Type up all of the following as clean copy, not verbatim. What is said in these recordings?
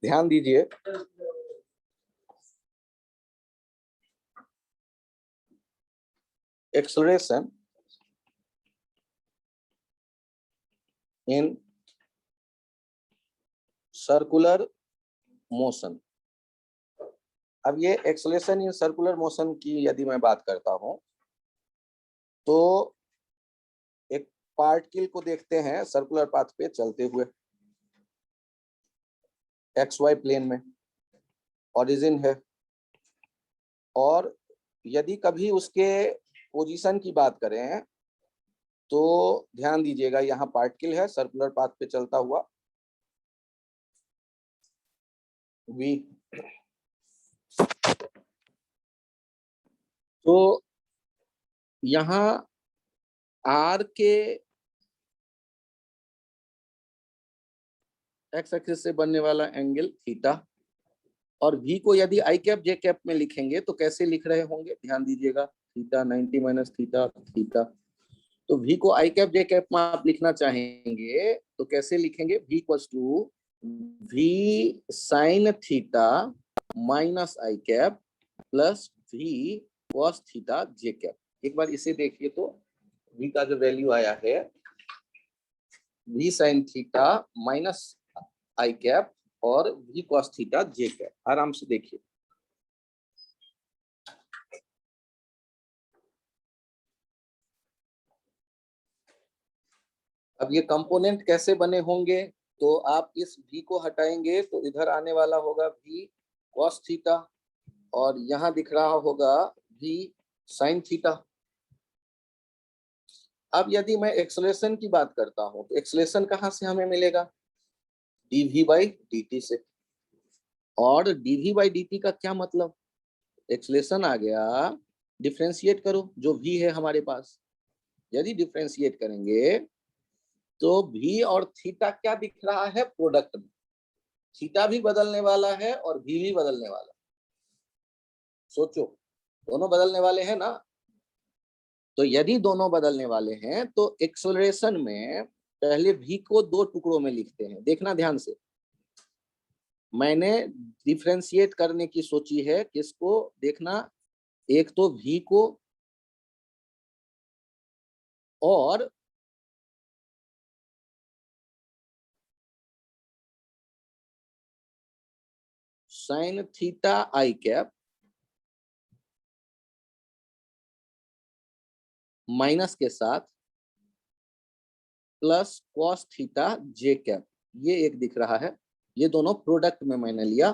ध्यान दीजिए, acceleration in circular motion. अब ये एक्सेलरेशन इन सर्कुलर मोशन की यदि मैं बात करता हूं तो एक पार्टिकल को देखते हैं सर्कुलर पाथ पे चलते हुए एक्स वाई प्लेन में, ओरिजिन है, और यदि कभी उसके पोजीशन की बात करें तो ध्यान दीजिएगा, यहाँ पार्टिकल है सर्कुलर पाथ पे चलता हुआ v, तो यहाँ r के एक्स एक्सिस से बनने वाला एंगल थीटा, और v को यदि आई कैप जे कैप में लिखेंगे तो कैसे लिख रहे होंगे, ध्यान दीजिएगा, थीटा 90 माइनस थीटा थीटा। तो v को आई कैप जे कैप में आप लिखना चाहेंगे तो कैसे लिखेंगे, v equals to v sine theta minus i cap plus v cos theta j cap. एक बार इसे देखिए तो v का जो वैल्यू आया है v sine theta minus i cap और v cos theta j cap, आराम से देखिए। अब ये कंपोनेंट कैसे बने होंगे, तो आप इस v को हटाएंगे तो इधर आने वाला होगा v कॉस थीटा, और यहाँ दिख रहा होगा v साइन थीटा। अब यदि मैं एक्सेलरेशन की बात करता हूं तो एक्सेलरेशन कहाँ से हमें मिलेगा, dv बाई dt से। और dv बाई dt का क्या मतलब, एक्सेलरेशन आ गया, डिफरेंशिएट करो जो v है हमारे पास, यदि डिफरेंशिएट करेंगे तो v और थीटा क्या दिख रहा है प्रोडक्ट में, थीटा भी बदलने वाला है और v भी बदलने वाला है। सोचो, दोनों बदलने वाले हैं ना, तो यदि दोनों बदलने वाले हैं तो एक्सेलरेशन में पहले v को दो टुकड़ों में लिखते हैं, देखना ध्यान से, मैंने डिफरेंशिएट करने की सोची है, किसको देखना, एक तो v को और sign theta i cap minus के साथ plus cos theta j cap, ये एक दिख रहा है, ये दोनों प्रोडक्ट में मैंने लिया,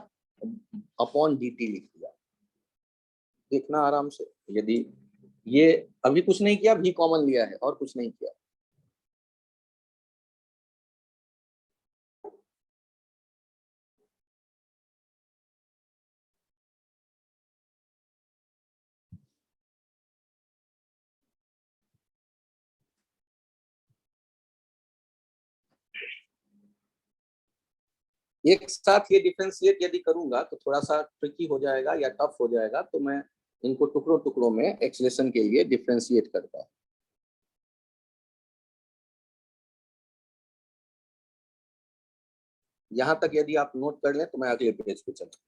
अपॉन dt लिख दिया। देखना आराम से, यदि ये अभी कुछ नहीं किया, भी कॉमन लिया है और कुछ नहीं किया। एक साथ ये डिफरेंशिएट यदि करूंगा तो थोड़ा सा ट्रिकी हो जाएगा या टफ हो जाएगा, तो मैं इनको टुकड़ों टुकड़ों में एक्सेलरेशन के लिए डिफरेंशिएट करता हूं। यहां तक यदि आप नोट कर लें तो मैं अगले पेज पे चलूं।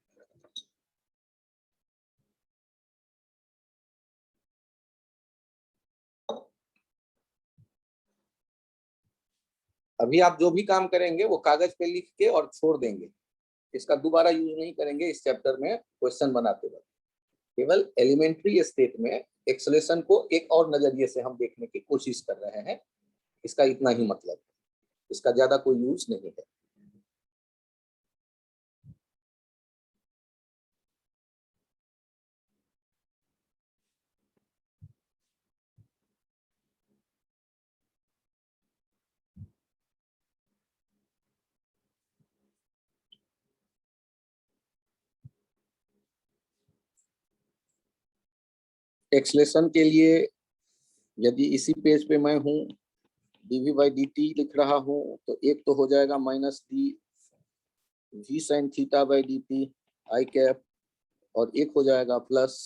अभी आप जो भी काम करेंगे वो कागज पे लिख के और छोड़ देंगे, इसका दोबारा यूज नहीं करेंगे इस चैप्टर में क्वेश्चन बनाते वक्त। केवल एलिमेंट्री स्टेट में एक्सेलरेशन को एक और नजरिए से हम देखने की कोशिश कर रहे हैं, इसका इतना ही मतलब है, इसका ज्यादा कोई यूज नहीं है। एक्सेलरेशन के लिए यदि इसी पेज पे मैं हूँ, dv बाई dt लिख रहा हूँ, तो एक तो हो जाएगा minus d v sine theta by dt i cap, और एक हो जाएगा plus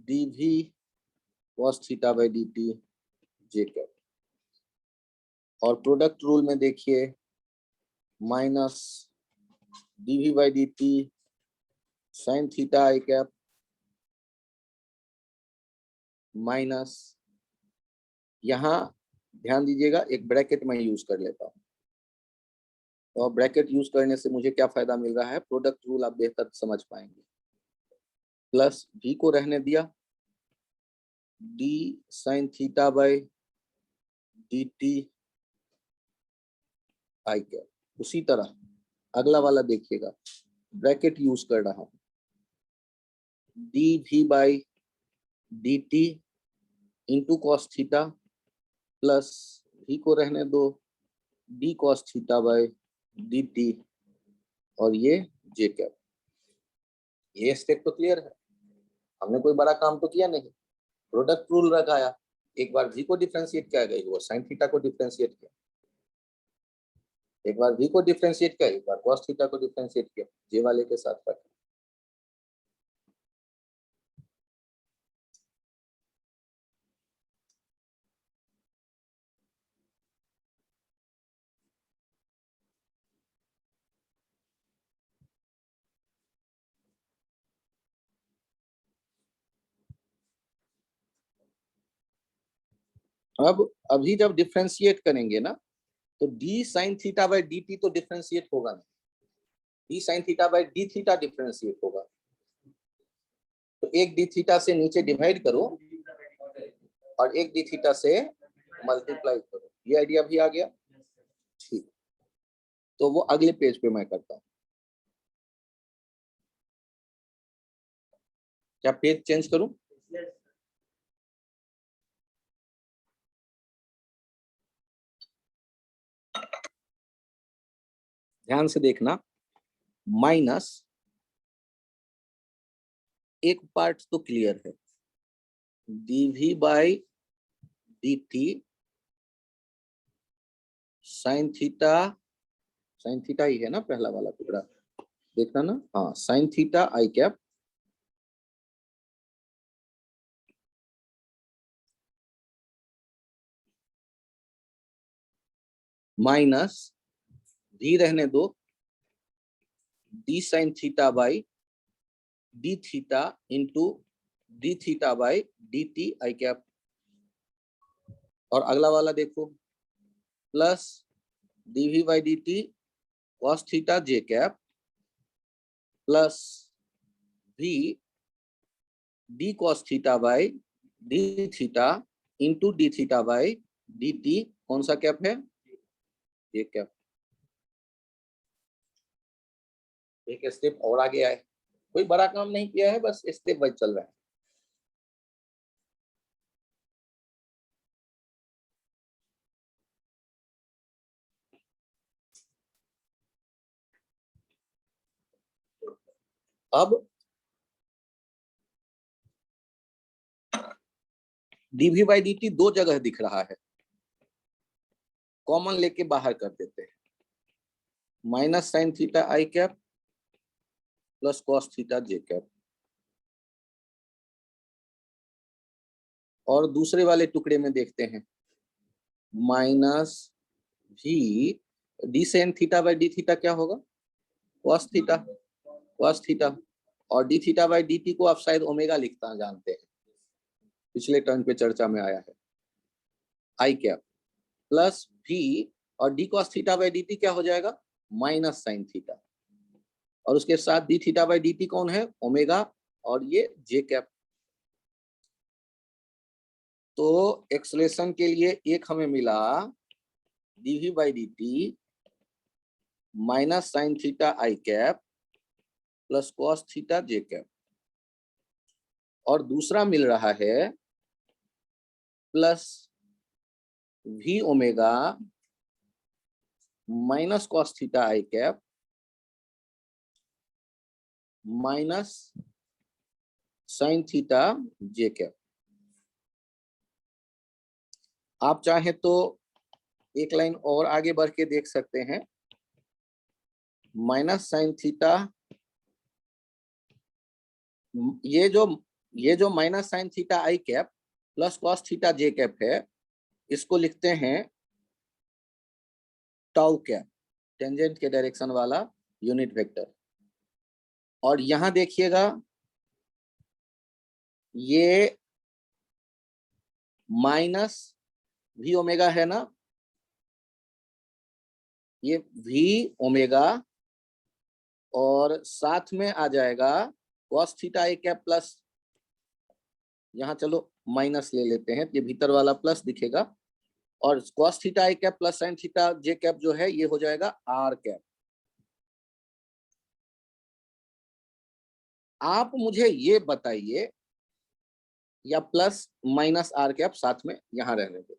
dv cos theta by dt j cap. और प्रोडक्ट रूल में देखिए, minus dv by d t sine theta i cap minus, यहाँ ध्यान दीजिएगा एक ब्रैकेट मैं यूज कर लेता हूँ, और ब्रैकेट यूज करने से मुझे क्या फायदा मिल रहा है, प्रोडक्ट रूल आप बेहतर समझ पाएंगे। प्लस v को रहने दिया, d sign theta by d t i cap. उसी तरह अगला वाला देखिएगा, ब्रैकेट यूज कर रहा हूं, d v by d t into cos theta plus v को रहने दो, d cos theta by d t, और ये जे कैप। ये स्टेप तो क्लियर है, हमने कोई बड़ा काम तो किया नहीं, प्रोडक्ट रूल लगाया, एक बार v को डिफरेंशिएट किया गया, वो साइन थीटा को डिफरेंशिएट किया, एक बार v को डिफरेंशिएट किया, एक बार cos थीटा को डिफरेंशिएट किया, जे वाले के साथ रखा। अब अभी जब डिफरेंशिएट करेंगे ना, तो d sign theta by d T तो डिफरेंशिएट होगा नहीं, d sign theta by d theta differentiate होगा। तो एक डी थीटा से नीचे डिवाइड करो और एक डी थीटा से मल्टीप्लाई करो, ये आइडिया भी आ गया। ठीक, तो वो अगले पेज पे मैं करता हूँ। क्या पेज चेंज करूं? ध्यान से देखना, माइनस एक पार्ट तो क्लियर है, dv by d t sine theta ही है ना पहला वाला टुकड़ा, देखना ना, हाँ sine theta i cap minus d रहने दो, d sine theta by d theta into d theta by d t i cap. और अगला वाला देखो, plus dv by d t cos theta j cap plus v d cos theta by d theta into d theta by d t, कौन सा cap है, ये cap. एक step और आगे आए, कोई बड़ा काम नहीं किया है, बस स्टेप वाइज चल रहा है। अब डीवी बाई डी टी दो जगह दिख रहा है, कॉमन लेके बाहर कर देते हैं, minus sine theta i cap plus cos theta j cap. और दूसरे वाले टुकड़े में देखते हैं, माइनस भी D sine theta by d theta क्या होगा, कॉस थीटा, और D theta by d T को आप शायद ओमेगा लिखता जानते हैं, पिछले टर्न पे चर्चा में आया है, आई कैप प्लस भी, और D cos theta by d T क्या हो जाएगा, माइनस साइन थीटा, और उसके साथ D theta by d t कौन है, ओमेगा, और ये जे कैप। तो एक्सलेशन के लिए एक हमें मिला dv by d t minus sine theta i cap plus cos theta j cap, और दूसरा मिल रहा है plus v omega minus cos theta i cap minus sine theta j cap. आप चाहें तो एक लाइन और आगे बढ़ के देख सकते हैं, माइनस साइन थीटा, ये जो minus sine theta i cap plus cos theta j cap है, इसको लिखते हैं टाउ कैप, टेंजेंट के डायरेक्शन वाला यूनिट वेक्टर। और यहां देखिएगा ये माइनस वी ओमेगा है ना, ये वी ओमेगा और साथ में आ जाएगा cos theta A cap plus, यहाँ चलो माइनस ले लेते हैं, ये भीतर वाला प्लस दिखेगा, और cos theta A cap plus sin theta j cap जो है ये हो जाएगा आर कैप। आप मुझे ये बताइए, या प्लस माइनस आर कैप साथ में यहां रहने दो।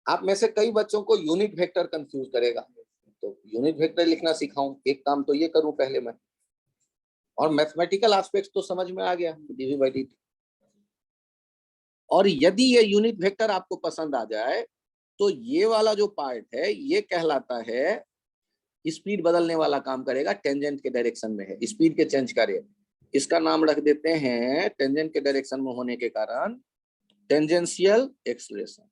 आप में से कई बच्चों को यूनिट वेक्टर कंफ्यूज करेगा, तो यूनिट वेक्टर लिखना सिखाऊं, एक काम तो ये करूं पहले मैं, और मैथमेटिकल एस्पेक्ट्स तो समझ में आ गया डीवी बाई डी। और यदि ये यूनिट वेक्टर आपको पसंद आ जाए तो ये वाला जो पार्ट है ये कहलाता है स्पीड बदलने वाला काम करेगा, टेंजेंट के डायरेक्शन में है, स्पीड के चेंज करे। इसका नाम रख देते हैं टेंजेंट के डायरेक्शन में होने के कारण टेंजेंशियल एक्सीलरेशन,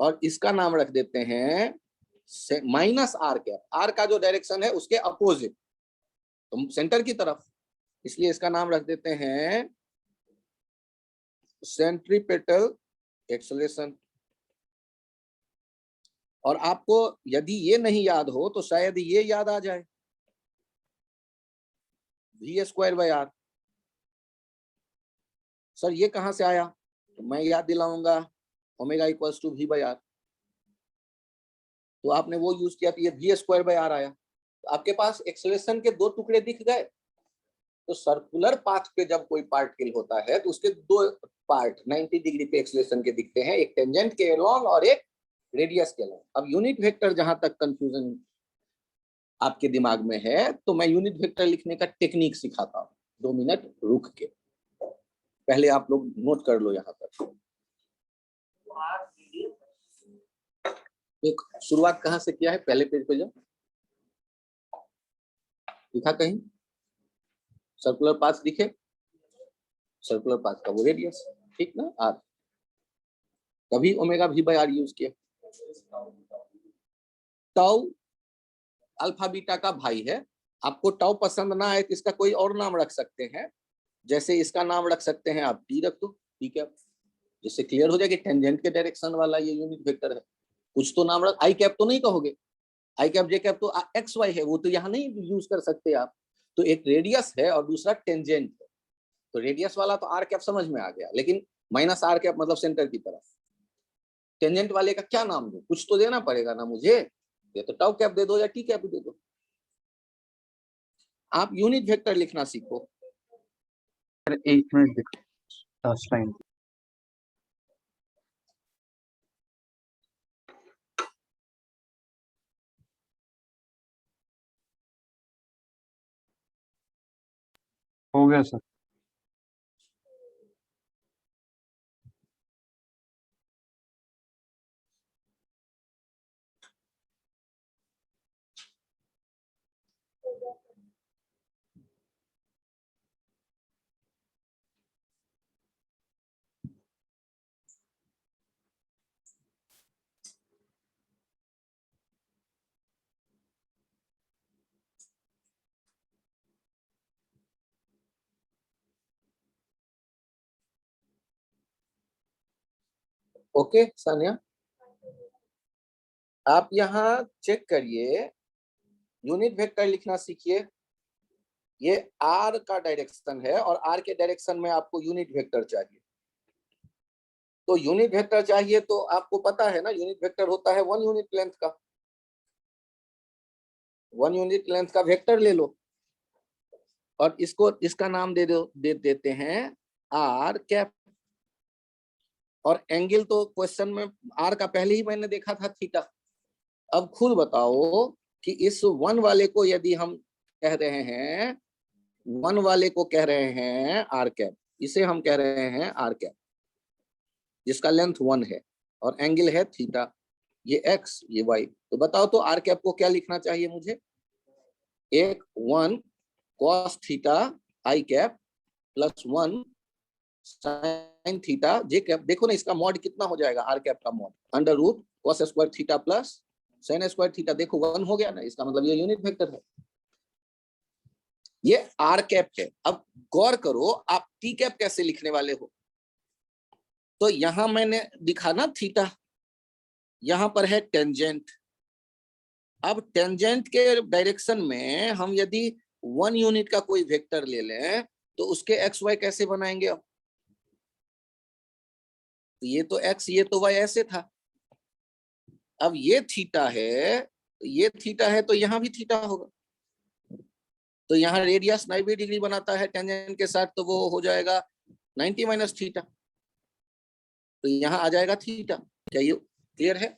और इसका नाम रख देते हैं माइनस आर कैप, आर का जो डायरेक्शन है उसके अपोजिट, तो सेंटर की तरफ, इसलिए इसका नाम रख देते हैं सेंट्रीपेटल एक्सीलरेशन। और आपको यदि ये नहीं याद हो तो शायद ये याद आ जाए, v square by r. Sir ये कहां से आया, तो मैं याद दिलाऊंगा, omega equals to v by r, तो आपने वो यूज किया तो ये वी स्क्वायर बाई आर आया। तो आपके पास एक्सेलरेशन के दो टुकड़े दिख गए। तो सर्कुलर पाथ पे जब कोई पार्टिकल होता है तो उसके दो पार्ट 90 डिग्री पे एक्सेलरेशन के दिखते हैं, एक टेंजेंट के अलोंग और एक रेडियस के अलोंग। अब यूनिट वेक्टर जहां तक कंफ्यूजन आपके दिमाग में है तो मैं यूनिट वेक्टर लिखने का टेक्निक सिखाता हूँ, 2 मिनट रुक के, पहले आप लोग नोट कर लो यहाँ तक। एक शुरुआत कहाँ से किया है, पहले पेज पे जाओ, लिखा कहीं सर्कुलर पाथ दिखे, सर्कुलर पाथ का वो रेडियस, ठीक ना, आर, कभी omega v by r use किया। टाउ अल्फा बीटा का भाई है, आपको टाउ पसंद ना आए तो इसका कोई और नाम रख सकते हैं, जैसे इसका नाम रख सकते हैं आप टी रख दो, ठीक है, जिससे क्लियर हो जाए कि टेंजेंट के डायरेक्शन वाला ये यूनिट वेक्टर है। कुछ तो नाम रख, आई कैप तो नहीं कहोगे, आई कैप जे कैप तो एक्स वाई है, वो तो यहाँ नहीं यूज कर सकते आप। तो एक रेडियस है और दूसरा टेंजेंट है, तो रेडियस वाला तो आर कैप समझ में आ गया, लेकिन माइनस आर कैप मतलब सेंटर की तरफ। टेंजेंट वाले का क्या नाम दो, कुछ तो देना पड़ेगा ना मुझे, या तो टाउ कैप दे दो या टी कैप दे दो। आप यूनिट वेक्टर लिखना सीखो। 1 मिनट देखो, लास्ट लाइन हो गया सर। ओके सानिया, आप यहाँ चेक करिए, यूनिट वेक्टर लिखना सीखिए। ये आर का डायरेक्शन है और आर के डायरेक्शन में आपको यूनिट वेक्टर चाहिए। तो यूनिट वेक्टर चाहिए तो आपको पता है ना, यूनिट वेक्टर होता है 1 यूनिट लेंथ का, 1 यूनिट लेंथ का वेक्टर ले लो और इसको इसका नाम दे देते हैं आर कैप। और एंगल तो क्वेश्चन में आर का पहले ही मैंने देखा था थीटा। अब खुद बताओ कि इस 1 वाले को यदि हम कह रहे हैं, 1 वाले को कह रहे हैं आर कैप, इसे हम कह रहे हैं आर कैप, जिसका लेंथ 1 है और एंगल है थीटा, ये एक्स ये वाई। तो बताओ तो आर कैप को क्या लिखना चाहिए मुझे, एक 1 cos theta i cap plus 1 sin theta j cap. देखो ना इसका मॉड कितना हो जाएगा, आर कैप का mod under root cos square theta plus sin square theta. देखो 1 हो गया ना, इसका मतलब ये यूनिट वेक्टर है, ये आर कैप है। अब गौर करो आप टी कैप कैसे लिखने वाले हो। तो यहां मैंने दिखा ना थीटा, यहां पर है टेंजेंट। अब टेंजेंट के डायरेक्शन में हम यदि 1 यूनिट का कोई वेक्टर ले लें तो उसके एक्स वाई कैसे बनाएंगे। अब ये तो एक्स, ये तो वाई ऐसे था। अब ये थीटा है, ये थीटा है, तो यहां भी थीटा होगा। तो यहाँ रेडियस 90 डिग्री बनाता है टेंजेंट के साथ, तो वो हो जाएगा 90 माइनस थीटा। तो यहाँ आ जाएगा थीटा। क्या ये क्लियर है।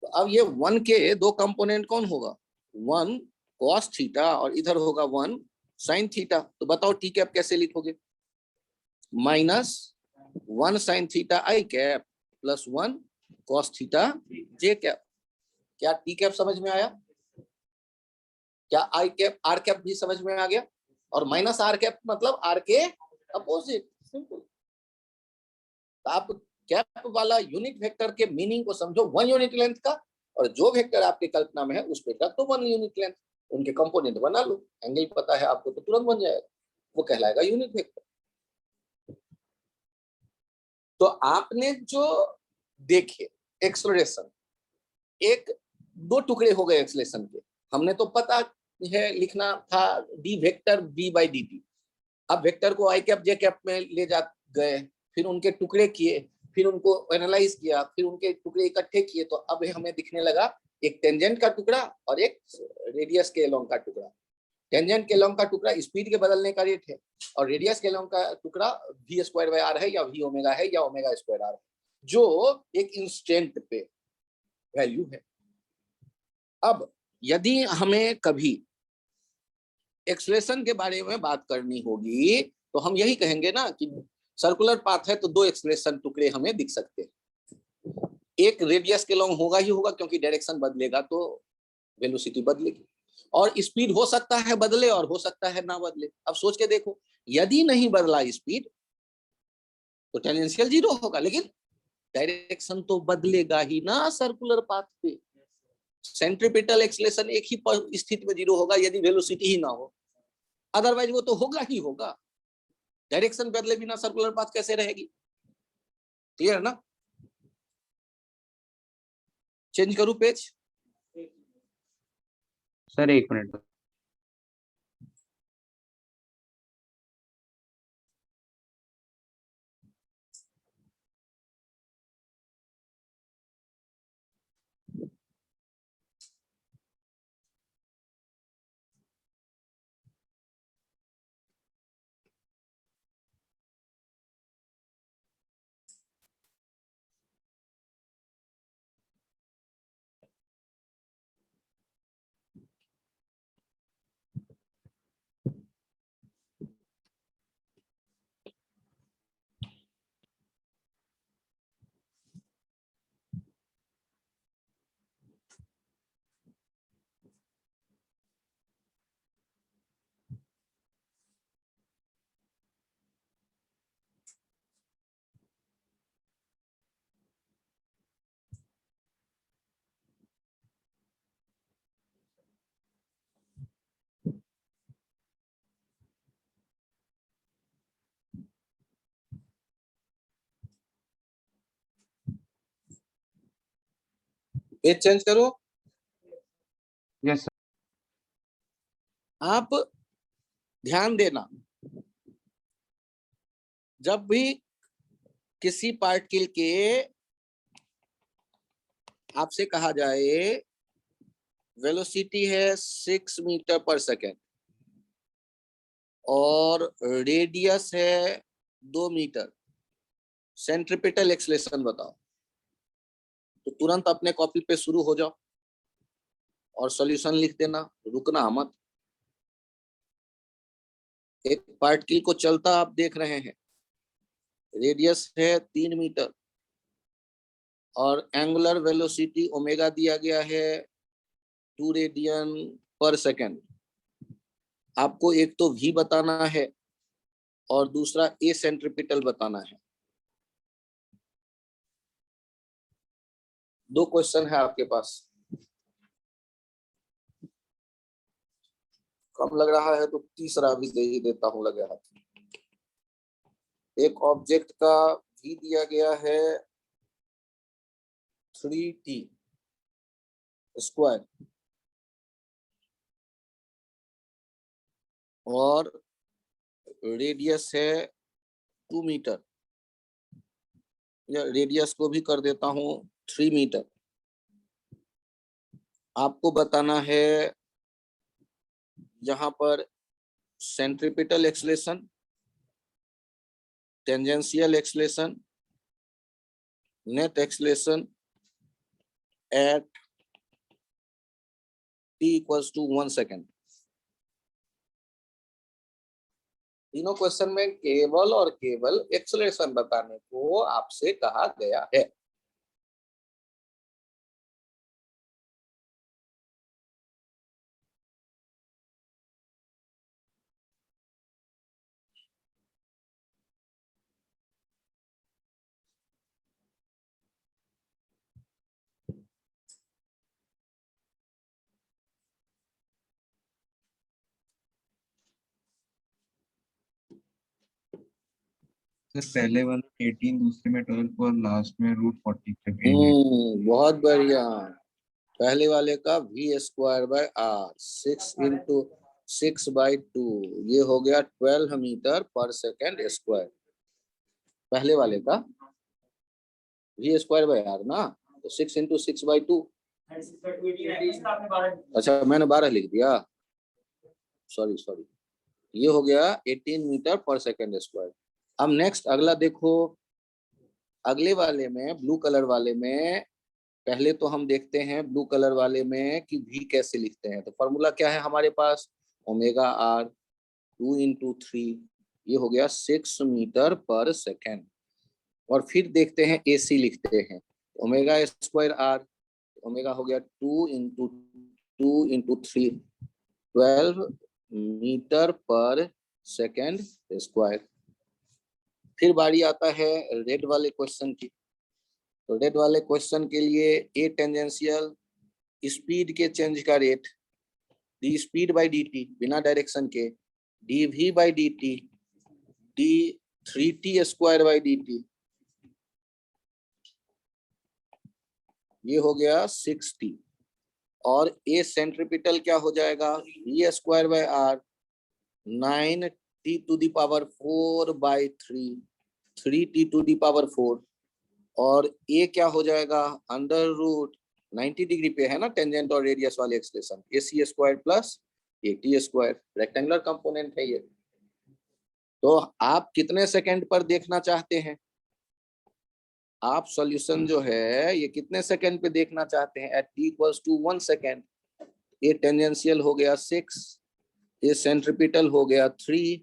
तो अब ये 1 के दो कंपोनेंट कौन होगा, 1 cos थीटा और इधर होगा 1 sin थीटा। तो बताओ टी कैप कैसे लिखोगे, -1 sin theta i cap plus 1 cos theta j cap. क्या टी कैप समझ में आया, क्या आई कैप आर कैप भी समझ में आ गया, और माइनस आर कैप मतलब आर के अपोजिट। सिंपल। आप कैप वाला यूनिट वेक्टर के मीनिंग को समझो, 1 यूनिट लेंथ का, और जो वेक्टर आपके कल्पना में है उस पे रख दो 1 यूनिट लेंथ, उनके कंपोनेंट बना लो, एंगल पता है आपको तो तुरंत बन जाएगा, वो कहलाएगा यूनिट वेक्टर। तो आपने जो देखे एक्सेलरेशन, एक दो टुकड़े हो गए एक्सेलरेशन के। हमने तो पता है लिखना था d vector b by d t. अब वेक्टर को आई कैप जे कैप में ले जा गए, फिर उनके टुकड़े किए, फिर उनको एनालाइज किया, फिर उनके टुकड़े इकट्ठे किए, तो अब हमें दिखने लगा एक टेंजेंट का टुकड़ा और एक रेडियस के अलोंग का टुकड़ा। टेंजेंट के अलोंग का टुकड़ा स्पीड के बदलने का रेट है, और रेडियस के अलोंग का टुकड़ा वी स्क्वायर बाय आर है, या वी ओमेगा है, या ओमेगा स्क्वायर आर है, जो एक इंस्टेंट पे वैल्यू है। अब यदि हमें कभी एक्सलेशन के बारे में बात करनी होगी तो हम यही कहेंगे ना कि सर्कुलर पाथ है तो दो एक्सलेशन टुकड़े हमें दिख सकते हैं। एक रेडियस के लॉन्ग होगा ही होगा, क्योंकि डायरेक्शन बदलेगा तो वेलोसिटी बदलेगी, और स्पीड हो सकता है बदले और हो सकता है ना बदले। अब सोच के देखो, यदि नहीं बदला स्पीड तो टेंजेंशियल 0 होगा, लेकिन डायरेक्शन तो बदलेगा ही ना सर्कुलर पाथ पे। सेंट्रीपिटल एक्सलेशन एक ही स्थिति में 0 होगा यदि वेलोसिटी ही ना हो, अदरवाइज वो तो होगा ही होगा। डायरेक्शन बदले बिना सर्कुलर पाथ कैसे रहेगी। क्लियर है ना। चेंज करूं page. Sir 1 minute. Page change करो। Yes sir. आप ध्यान देना, जब भी किसी पार्टिकल के आपसे कहा जाए वेलोसिटी है 6 मीटर पर सेकेंड और रेडियस है 2 मीटर, सेंट्रीपिटल एक्सलेशन बताओ, तो तुरंत अपने कॉपी पे शुरू हो जाओ और सॉल्यूशन लिख देना, रुकना मत। एक पार्टिकल को चलता आप देख रहे हैं, रेडियस है 3 मीटर और एंगुलर वेलोसिटी ओमेगा दिया गया है 2 रेडियन पर सेकेंड। आपको एक तो v बताना है और दूसरा ए सेंट्रीपिटल बताना है। दो क्वेश्चन है आपके पास, कम लग रहा है तो तीसरा भी दे ही देता हूं लगे हाथ। एक ऑब्जेक्ट का भी दिया गया है 3t स्क्वायर और रेडियस है 2 मीटर, या रेडियस को भी कर देता हूं 3 मीटर। आपको बताना है जहां पर centripetal acceleration, tangential acceleration, net acceleration at t equals to 1 second. तीनों क्वेश्चन में केवल और केवल एक्सलेशन बताने को आपसे कहा गया है। सर पहले वाला 18, दूसरे में 12 और लास्ट में √40 तक है। बहुत बढ़िया। पहले वाले का v स्क्वायर बाय r 6 × 6/2, ये हो गया 12 मीटर पर सेकेंड स्क्वायर। पहले वाले का v स्क्वायर बाय r ना, तो 6 × 6/2। अच्छा मैंने 12 लिख दिया, सॉरी। ये हो गया 18 मीटर पर सेकेंड स्क्वायर। अब नेक्स्ट अगला देखो, अगले वाले में ब्लू कलर वाले में पहले तो हम देखते हैं ब्लू कलर वाले में कि v कैसे लिखते हैं। तो फॉर्मूला क्या है हमारे पास, ओमेगा r 2 × 3, ये हो गया 6 मीटर पर सेकेंड। और फिर देखते हैं AC लिखते हैं, ओमेगा स्क्वायर r, ओमेगा हो गया 2 × 3, 12 मीटर पर सेकेंड स्क्वायर। फिर बारी आता है रेड वाले क्वेश्चन की। तो रेड वाले क्वेश्चन के लिए ए टेंजेंशियल, स्पीड के चेंज का rate, d speed by dt बिना डायरेक्शन के, dv by dt, d 3t square by dt, ये हो गया 6t। और ए सेंट्रीपिटल क्या हो जाएगा, v square by r 9t⁴/3, 3t⁴। और ए क्या हो जाएगा, √90 डिग्री पे है ना टेंजेंट और रेडियस वाले expression, AC square plus AT square, rectangular component है ये। तो आप कितने सेकंड पर देखना चाहते हैं, आप सॉल्यूशन जो है ये कितने सेकंड पे देखना चाहते हैं, at t equals to 1 second. A tangential हो गया 6, ए सेंट्रीपिटल हो गया 3,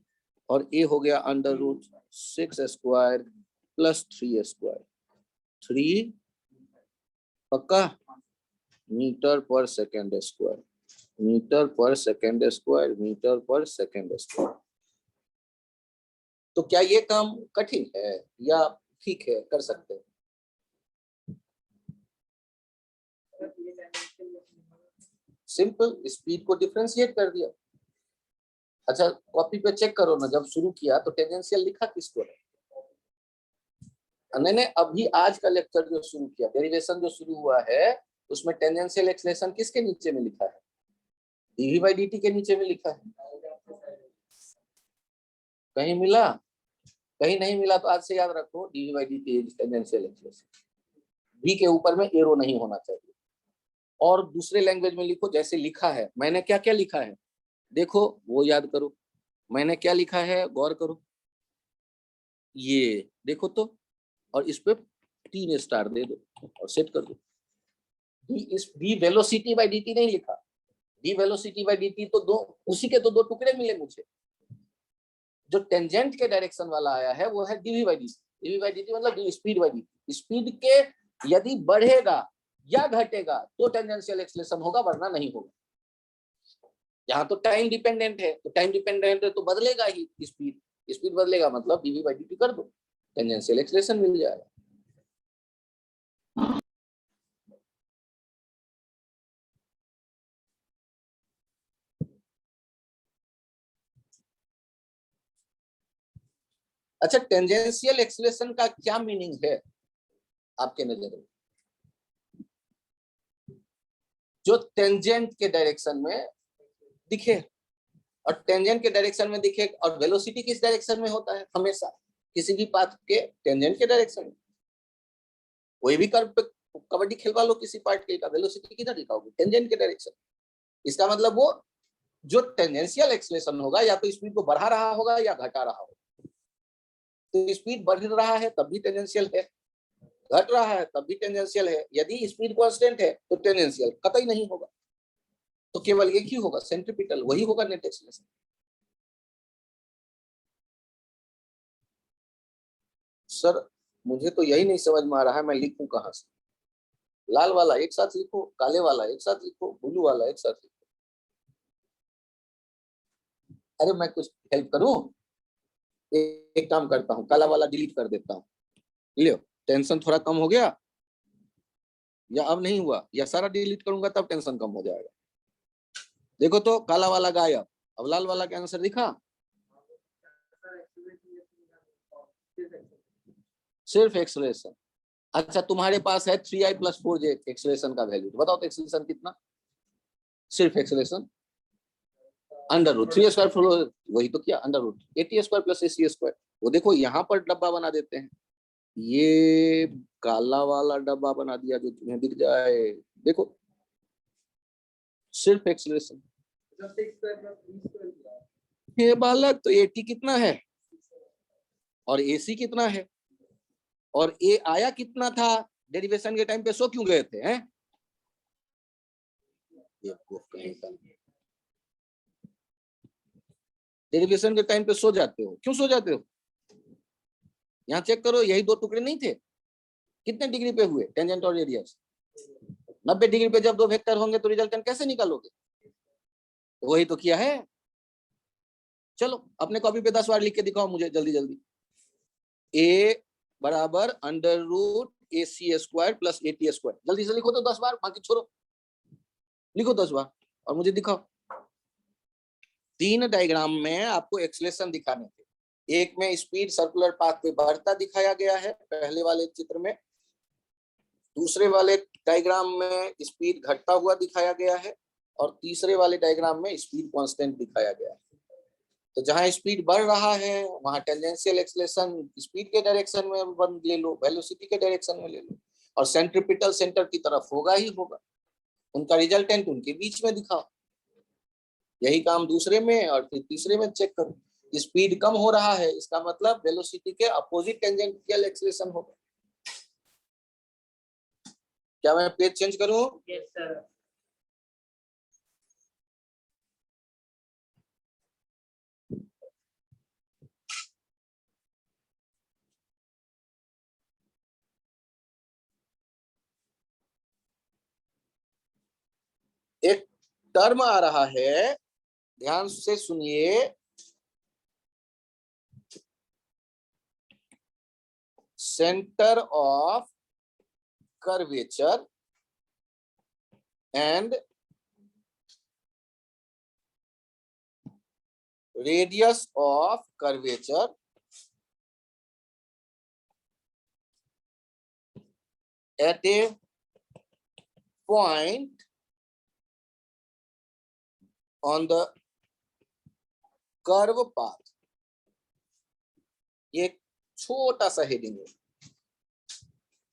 और ए हो गया √6 स्क्वायर प्लस 3 स्क्वायर, 3 पक्का मीटर पर सेकेंड स्क्वायर, मीटर पर सेकेंड स्क्वायर, मीटर पर सेकेंड स्क्वायर। तो क्या ये काम कठिन है या ठीक है, कर सकते हैं? सिंपल, स्पीड को डिफरेंशिएट कर दिया। अच्छा कॉपी पे चेक करो ना, जब शुरू किया तो टेंजेंशियल लिखा किसको है? नहीं, अभी आज का लेक्चर जो शुरू किया, डेरिवेशन जो शुरू हुआ है, उसमें टेंजेंशियल एक्सलेशन किसके नीचे में लिखा है, dv बाई dt के नीचे में लिखा है। कहीं मिला, कहीं नहीं मिला तो आज से याद रखो, dv by dt tangential acceleration, v के ऊपर में एरो नहीं होना चाहिए। और दूसरे लैंग्वेज में लिखो जैसे लिखा है, मैंने क्या क्या लिखा है देखो, वो याद करो। मैंने क्या लिखा है गौर करो, ये देखो तो, और इस पे 3 स्टार दे दो और सेट कर दो। डी वेलोसिटी बाय dt नहीं लिखा, डी वेलोसिटी बाय dt तो दो, उसी के तो दो टुकड़े मिले मुझे। जो टेंजेंट के डायरेक्शन वाला आया है वो है dv by dt, dv by dt मतलब d speed by dt। Speed के यदि बढ़ेगा या घटेगा तो टेंजेंशियल एक्सलेशन होगा, वरना नहीं होगा। यहाँ तो टाइम डिपेंडेंट है, तो टाइम डिपेंडेंट है तो बदलेगा ही स्पीड, स्पीड बदलेगा मतलब dv बाय dt कर दो, टेंजेंशियल एक्सलेशन मिल जाएगा। अच्छा, टेंजेंशियल एक्सेलरेशन का क्या मीनिंग है आपके नजर में? जो टेंजेंट के डायरेक्शन में दिखे, और टेंजेंट के डायरेक्शन में दिखे, और वेलोसिटी किस डायरेक्शन में होता है? हमेशा किसी भी पाथ के टेंजेंट के डायरेक्शन में। कोई भी कर्व पे कबड्डी खेलवा लो, किसी पार्टिकल का वेलोसिटी किधर दिखाओगे? टेंजेंट के डायरेक्शन। इसका मतलब वो जो टेंजेंशियल एक्सेलरेशन होगा, या तो स्पीड को बढ़ा रहा होगा या घटा रहा होगा। तो स्पीड बढ़ रहा है तब भी टेंजेंशियल है, घट रहा है तब भी टेंजेंशियल है। यदि स्पीड कांस्टेंट है तो टेंजेंशियल कतई नहीं होगा, तो केवल एक ही होगा, सेंट्रीपिटल, वही होगा नेट एक्सेलरेशन। सर मुझे तो यही नहीं समझ में आ रहा है, मैं लिखूं कहां से? लाल वाला एक साथ लिखो, काले वाला एक साथ लिखो, ब्लू वाला एक साथ लिखो। अरे मैं कुछ हेल्प करूं? एक काम करता हूं, काला वाला डिलीट कर देता हूं। लियो, टेंशन थोड़ा कम हो गया, या अब नहीं हुआ? या सारा डिलीट करूंगा तब टेंशन कम हो जाएगा? देखो तो काला वाला गायब, अब लाल वाला का आंसर दिखा। सिर्फ एक्सेलरेशन। अच्छा, तुम्हारे पास है 3i+4j एक्सेलरेशन का वैल्यू, बताओ तो एक्सेलरेशन कितना? सिर्फ एक्सेलरेशन √3² वही तो किया, √AT² + AC²। वो देखो यहाँ पर डब्बा बना देते हैं, ये काला वाला डब्बा बना दिया जो तुम्हें दिख जाए। देखो सिर्फ एक्सेलरेशन। ये बालक, तो AT कितना है और AC कितना है, और A आया कितना था डेरिवेशन के टाइम पे? सो क्यों गए थे? हैं डेरिवेशन के टाइम पे सो जाते हो, क्यों सो जाते हो? यहाँ चेक करो, यही दो टुकड़े नहीं थे? कितने डिग्री पे हुए टेंजेंट और रेडियस? 90 डिग्री पे जब दो वेक्टर होंगे तो रिजल्टेंट कैसे निकालोगे? वही तो किया है। चलो अपने कॉपी पे 10 बार लिख के दिखाओ मुझे, जल्दी जल्दी। A बराबर √AC² + AT²। जल्दी से लिखो तो 10 बार, बाकी छोड़ो, लिखो 10 बार और मुझे दिखाओ। 3 डायग्राम में आपको एक्सेलरेशन दिखाने थे। एक में स्पीड सर्कुलर पाथ पे बढ़ता दिखाया गया है पहले वाले चित्र में, दूसरे वाले डायग्राम में स्पीड घटता हुआ दिखाया गया है, और तीसरे वाले डायग्राम में स्पीड कांस्टेंट दिखाया गया है। तो जहां स्पीड बढ़ रहा है वहां टेंजेंशियल एक्सेलरेशन स्पीड के डायरेक्शन में ले लो, वेलोसिटी के डायरेक्शन में ले लो, और सेंट्रीपिटल सेंटर की तरफ होगा ही होगा। उनका रिजल्टेंट उनके बीच में दिखाओ। यही काम दूसरे में और फिर तीसरे में चेक करो। स्पीड कम हो रहा है, इसका मतलब वेलोसिटी के अपोजिट टेंजेंशियल एक्सेलरेशन होगा। क्या मैं पेज चेंज करूं? Yes sir. एक टर्म आ रहा है, ध्यान से सुनिए। Centre of curvature and radius of curvature at A point on the curve path. ये छोटा सा हेडिंग है,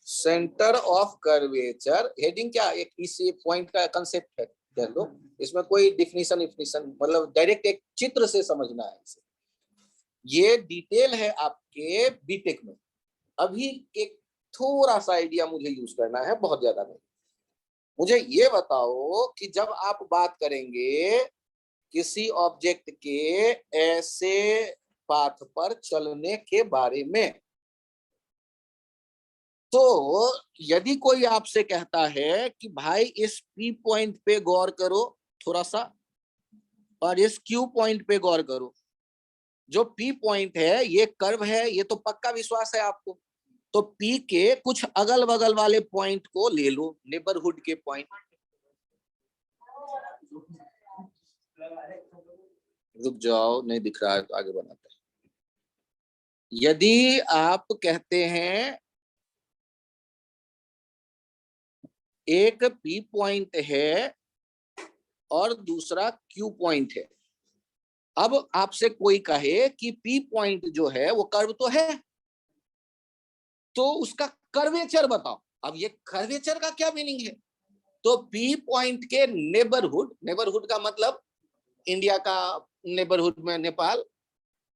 सेंटर ऑफ कर्वेचर। हेडिंग क्या, एक इसी पॉइंट का कंसेप्ट है कह लो, इसमें कोई डिफिनीशन मतलब डायरेक्ट एक चित्र से समझना है इसे। ये डिटेल है आपके बीटेक में। अभी एक थोड़ा सा आइडिया मुझे यूज करना है, बहुत ज्यादा नहीं। मुझे ये बताओ कि जब आप बात करेंगे किसी ऑब्जेक्ट के ऐसे पाथ पर चलने के बारे में, तो यदि कोई आपसे कहता है कि भाई इस P पॉइंट पे गौर करो थोड़ा सा, और इस Q पॉइंट पे गौर करो, जो P पॉइंट है ये कर्व है, ये तो पक्का विश्वास है आपको। तो P के कुछ अगल बगल वाले पॉइंट को ले लो, नेबरहुड के पॉइंट। रुक जाओ, नहीं दिख रहा है तो आगे बनाते हैं। यदि आप कहते हैं एक P पॉइंट है और दूसरा Q पॉइंट है, अब आपसे कोई कहे कि P पॉइंट जो है वो कर्व तो है, तो उसका कर्वेचर बताओ। अब ये कर्वेचर का क्या मीनिंग है? तो P पॉइंट के नेबरहुड, नेबरहुड का मतलब इंडिया का नेबरहुड में नेपाल,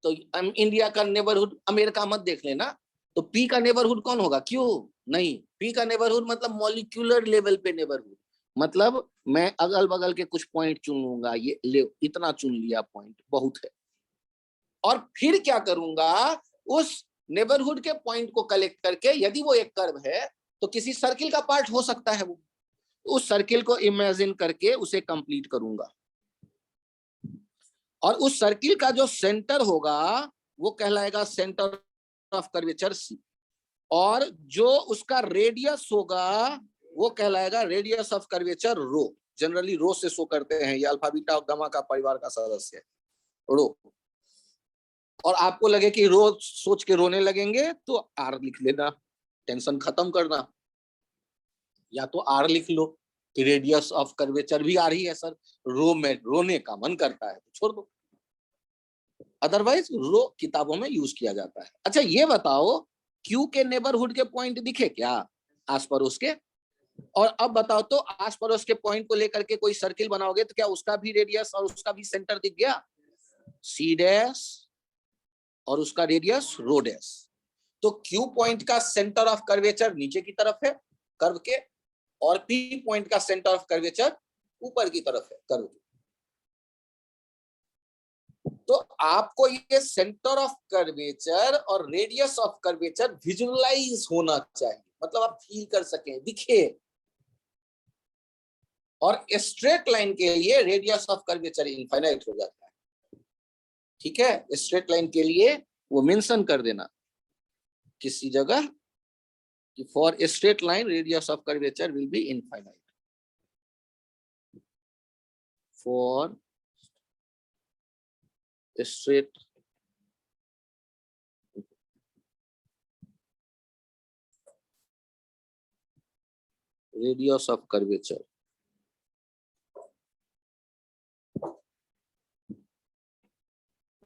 तो इंडिया का नेबरहुड अमेरिका मत देख लेना। तो P का नेबरहुड कौन होगा? क्यों नहीं, P का नेबरहुड मतलब मॉलिक्यूलर लेवल पे नेबरहुड, मतलब मैं अगल बगल के कुछ पॉइंट चुन लूंगा, ये ले इतना चुन लिया पॉइंट बहुत है, और फिर क्या करूंगा, उस नेबरहुड के पॉइंट को कलेक्ट करके, यदि वो एक कर्व है तो किसी सर्किल का पार्ट हो सकता है वो, उस सर्किल को इमेजिन करके उसे कंप्लीट करूंगा, और उस सर्किल का जो सेंटर होगा वो कहलाएगा सेंटर ऑफ कर्वेचर C, और जो उसका रेडियस होगा वो कहलाएगा radius of curvature rho. Generally rho से शो करते हैं, ये अल्फा बीटा और गामा का परिवार का सदस्य है रो। और आपको लगे कि रो सोच के रोने लगेंगे तो आर लिख लेना, टेंशन खत्म करना, या तो आर लिख लो कि रेडियस ऑफ कर्वेचर भी आर ही है सर, रो में रोने का मन करता है तो छोड़ दो, अदरवाइज रो किताबों में यूज किया जाता है। अच्छा ये बताओ, क्यू के नेबरहुड के पॉइंट दिखे क्या आस पड़ोस के? और अब बताओ तो आस पड़ोस के पॉइंट को लेकर के कोई सर्किल बनाओगे तो क्या उसका भी रेडियस और उसका भी सेंटर दिख गया? सी डैश और उसका रेडियस रो डैश। तो क्यू पॉइंट का सेंटर ऑफ कर्वेचर नीचे की तरफ है कर्व के, और पी पॉइंट का सेंटर ऑफ कर्वेचर ऊपर की तरफ है कर्व के। तो आपको ये सेंटर ऑफ कर्वेचर और रेडियस ऑफ कर्वेचर विजुअलाइज होना चाहिए, मतलब आप फील कर सकें, दिखे। और स्ट्रेट लाइन के लिए रेडियस ऑफ कर्वेचर इनफाइनाइट हो जाता है, ठीक है? स्ट्रेट लाइन के लिए वो मेंशन कर देना किसी जगह कि for a straight line radius of curvature will be infinite, for straight radius of curvature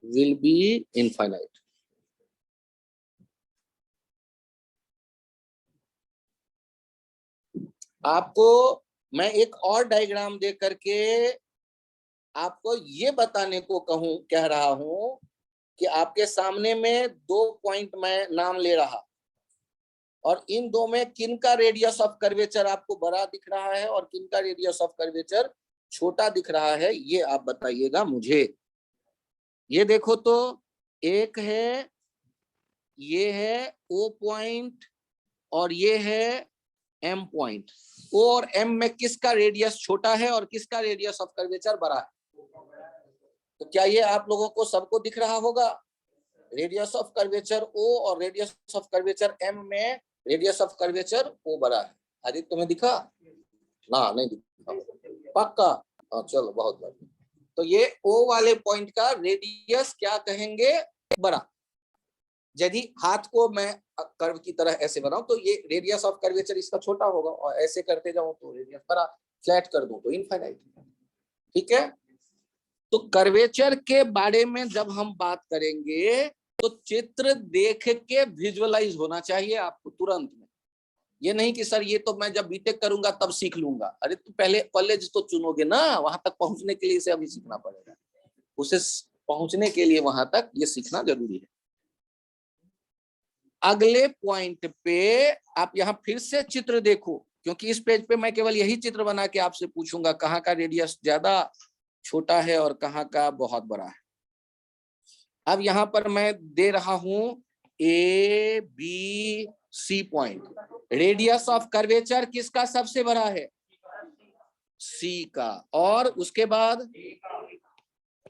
will be infinite. आपको मैं एक और डायग्राम दे करके आपको ये बताने को कह रहा हूं कि आपके सामने में 2 पॉइंट मैं नाम ले रहा, और इन दो में किन का रेडियस ऑफ कर्वेचर आपको बड़ा दिख रहा है और किन का रेडियस ऑफ कर्वेचर छोटा दिख रहा है, ये आप बताइएगा मुझे। ये देखो तो एक है, ये है O पॉइंट और ये है M पॉइंट। O और M में किसका रेडियस छोटा है और किसका रेडियस ऑफ कर्वेचर बड़ा है? तो क्या ये आप लोगों को सबको दिख रहा होगा? रेडियस ऑफ कर्वेचर O और रेडियस ऑफ कर्वेचर M में रेडियस ऑफ कर्वेचर O बड़ा है। आदित्य तुम्हें दिखा? ना नहीं दिखा, पक्का? हाँ चलो बहुत बढ़िया। तो ये O वाले पॉइंट का रेडियस क्या कहेंगे? बड़ा। यदि हाथ को मैं कर्व की तरह ऐसे बनाऊं तो ये रेडियस ऑफ कर्वेचर इसका छोटा होगा, और ऐसे करते जाऊं तो रेडियस बड़ा, फ्लैट कर दूं तो इनफाइनाइट, ठीक है? तो कर्वेचर के बारे में जब हम बात करेंगे तो चित्र देख के विजुअलाइज होना चाहिए आपको तुरंत में। ये नहीं कि सर ये तो मैं जब बीटेक करूंगा तब सीख लूंगा। अरे तो पहले कॉलेज तो चुनोगे ना, वहां तक पहुंचने के लिए इसे अभी सीखना पड़ेगा, उसे पहुंचने के लिए वहां तक ये सीखना जरूरी है। अगले पॉइंट पे आप यहां फिर से चित्र देखो, क्योंकि इस पेज पे मैं केवल यही चित्र बना के आपसे पूछूंगा कहाँ का रेडियस ज्यादा छोटा है और कहाँ का बहुत बड़ा है। अब यहाँ पर मैं दे रहा हूं A B C point, radius of curvature किसका सबसे बड़ा है? C का, और उसके बाद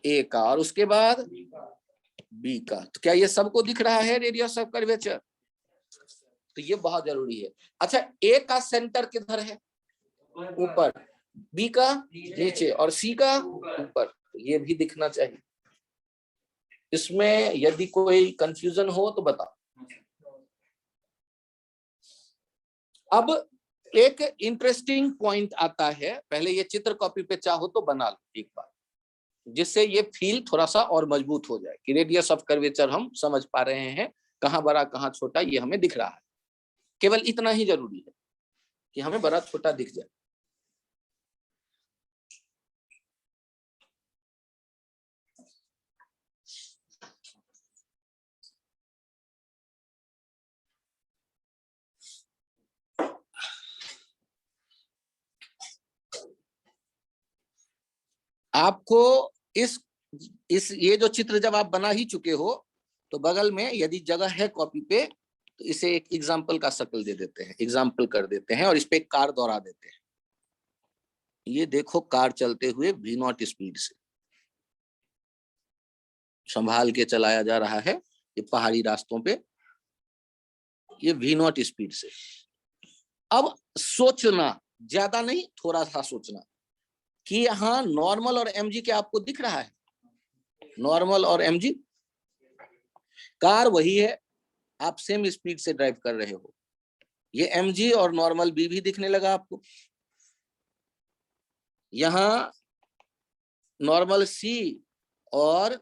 A का, और उसके बाद B का। तो क्या ये सबको दिख रहा है रेडियस ऑफ कर्वेचर? तो ये बहुत जरूरी है। अच्छा A का सेंटर किधर है? ऊपर, B का नीचे और C का ऊपर, तो ये भी दिखना चाहिए। इसमें यदि कोई कंफ्यूजन हो तो बताओ। अब एक इंटरेस्टिंग पॉइंट आता है, पहले ये चित्र कॉपी पे चाहो तो बना लो एक बार, जिससे ये फील थोड़ा सा और मजबूत हो जाए कि रेडियस ऑफ कर्वेचर हम समझ पा रहे हैं, कहां बड़ा कहां छोटा ये हमें दिख रहा है। केवल इतना ही जरूरी है कि हमें बड़ा छोटा दिख जाए। आपको इस ये जो चित्र जब आप बना ही चुके हो तो बगल में यदि जगह है कॉपी पे तो इसे एक एग्जाम्पल का शक्ल दे देते हैं, एग्जाम्पल कर देते हैं और इस पे एक कार दोहरा देते हैं। ये देखो कार चलते हुए V0 स्पीड से, संभाल के चलाया जा रहा है ये पहाड़ी रास्तों पे, ये V0 स्पीड से। अब सोचना, ज्यादा नहीं थोड़ा सा सोचना कि यहाँ नॉर्मल और mg क्या आपको दिख रहा है? नॉर्मल और mg, कार वही है, आप सेम स्पीड से ड्राइव कर रहे हो। ये mg और नॉर्मल b भी दिखने लगा आपको। यहाँ नॉर्मल c और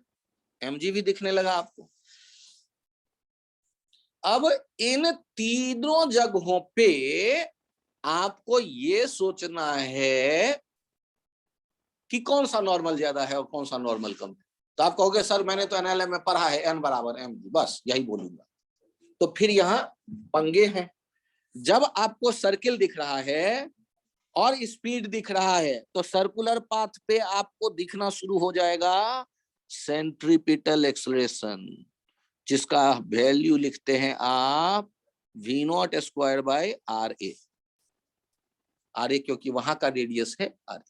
mg भी दिखने लगा आपको। अब इन तीनों जगहों पे आपको ये सोचना है कि कौन सा नॉर्मल ज्यादा है और कौन सा नॉर्मल कम है। तो आप कहोगे सर मैंने तो एनएलएम में पढ़ा है n बराबर mg, बस यही बोलूंगा। तो फिर यहाँ पंगे हैं। जब आपको सर्किल दिख रहा है और स्पीड दिख रहा है तो सर्कुलर पाथ पे आपको दिखना शुरू हो जाएगा सेंट्रीपिटल एक्सेलरेशन, जिसका वैल्यू लिखते हैं आप V0 स्क्वायर बाय RA, क्योंकि वहां का रेडियस है RA।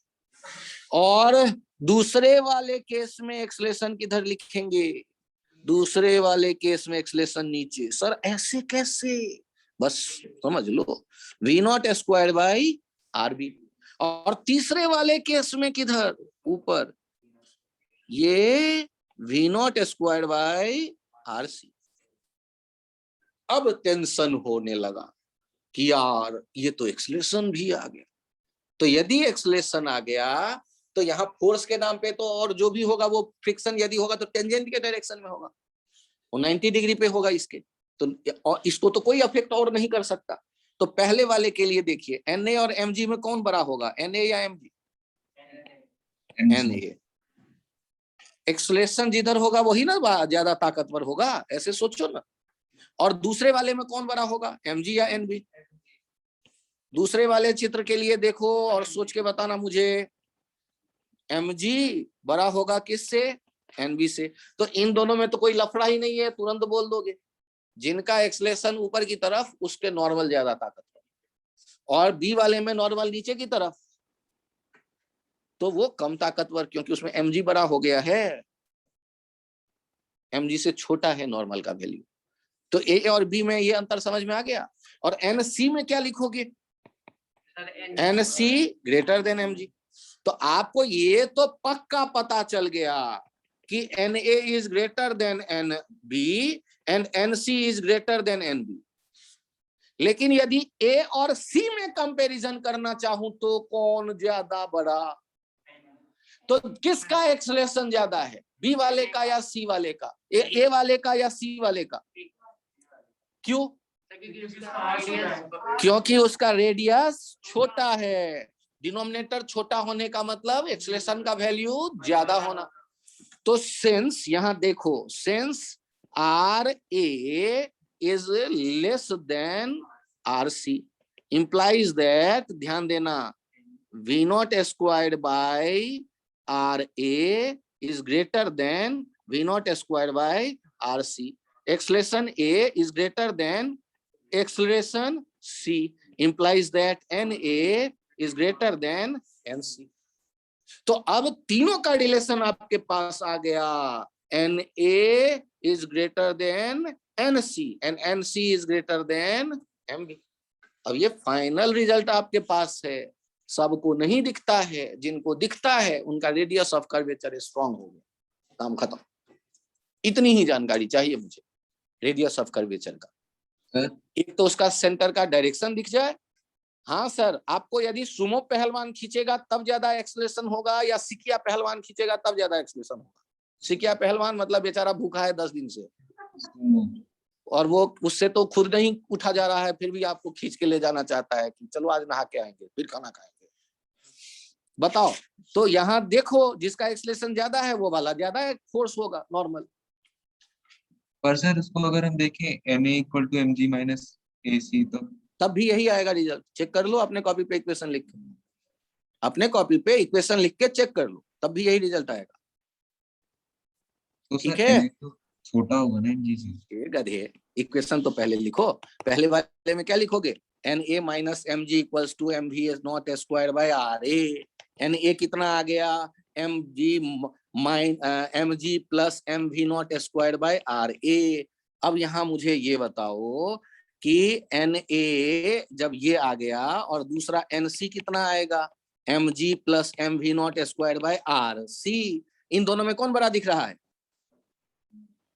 और दूसरे वाले केस में एक्सेलरेशन किधर लिखेंगे? दूसरे वाले केस में एक्सेलरेशन नीचे। सर ऐसे कैसे? बस समझ लो, V0 स्क्वायर बाय RB। और तीसरे वाले केस में किधर? ऊपर, ये V0 स्क्वायर बाय RC। अब टेंशन होने लगा कि यार ये तो एक्सेलरेशन भी आ गया। तो यदि एक्सेलरेशन आ गया तो यहाँ फोर्स के नाम पे तो और जो भी होगा वो फ्रिक्शन यदि होगा तो टेंजेंट के डायरेक्शन में होगा, वो 90 डिग्री पे होगा इसके, तो और इसको तो कोई अफेक्ट और नहीं कर सकता। तो पहले वाले के लिए देखिए Na और mg में कौन बड़ा होगा, Na या mg? Na। एक्सेलरेशन जिधर होगा वही ना ज्यादा ताकतवर होगा, ऐसे सोचो ना। और दूसरे वाले में कौन बड़ा होगा, mg या nb? दूसरे वाले चित्र के लिए देखो और सोच के बताना मुझे, mg बड़ा होगा किससे? nb से। तो इन दोनों में तो कोई लफड़ा ही नहीं है, तुरंत बोल दोगे। जिनका एक्सेलरेशन ऊपर की तरफ उसके नॉर्मल ज्यादा ताकतवर, और बी वाले में नॉर्मल नीचे की तरफ तो वो कम ताकतवर, क्योंकि उसमें mg बड़ा हो गया है, mg से छोटा है नॉर्मल का वैल्यू। तो ए और बी में ये अंतर समझ में आ गया। और NC में क्या लिखोगे? NC greater than mg। तो आपको ये तो पक्का पता चल गया कि Na is greater than NB and NC is greater than NB। लेकिन यदि A और C में कंपैरिजन करना चाहूं तो कौन ज्यादा बड़ा? तो किसका एक्सेलरेशन ज्यादा है, B वाले का या C वाले का? A वाले का या C वाले का? क्यों? क्योंकि उसका रेडियस छोटा है। डिनोमिनेटर छोटा होने का मतलब एक्सेलरेशन का वैल्यू ज्यादा होना। तो सिंस, यहां देखो, since RA is less than RC implies that, ध्यान देना, V0 squared by RA is greater than V0 squared by RC. Acceleration A is greater than acceleration C implies that NA is greater than NC. तो अब तीनों का relation आपके पास आ गया, Na is greater than NC and NC is greater than MB। अब ये final result आपके पास है। सबको नहीं दिखता है, जिनको दिखता है उनका रेडियस ऑफ कर्वेचर स्ट्रॉन्ग हो गया, काम खत्म। इतनी ही जानकारी चाहिए मुझे रेडियस ऑफ कर्वेचर का। सर एक तो उसका सेंटर का डायरेक्शन दिख जाए। हाँ सर, आपको यदि सुमो पहलवान खींचेगा तब ज्यादा एक्सलेशन होगा या सिकिया पहलवान खींचेगा तब ज्यादा एक्सलेशन होगा? सिकिया पहलवान मतलब बेचारा भूखा है 10 दिन से, और वो उससे तो खुद नहीं उठा जा रहा है, फिर भी आपको खींच के ले जाना चाहता है कि चलो आज नहा के आएंगे फिर खाना खाएंगे। बताओ, तो यहाँ देखो जिसका एक्सलेशन ज्यादा है वो वाला ज्यादा फोर्स होगा नॉर्मल। पर सर उसको अगर हम देखें Na equal to mg minus AC तो तब भी यही आएगा रिजल्ट। चेक कर लो अपने कॉपी पे इक्वेशन लिख के, अपने कॉपी पे इक्वेशन लिख के चेक कर लो, तब भी यही रिजल्ट आएगा। तो ठीक सर है, Na तो छोटा होगा ना mg से। ये गधे, इक्वेशन तो पहले लिखो। पहले वाले में क्या लिखोगे? Na minus mg equals to mv is not square by ra। Na कितना आ गया? mg plus mv not square by ra। अब यहाँ मुझे ये बताओ कि Na जब ये आ गया और दूसरा Nc कितना आएगा? mg plus mv not square bye rc। इन दोनों में कौन बड़ा दिख रहा है?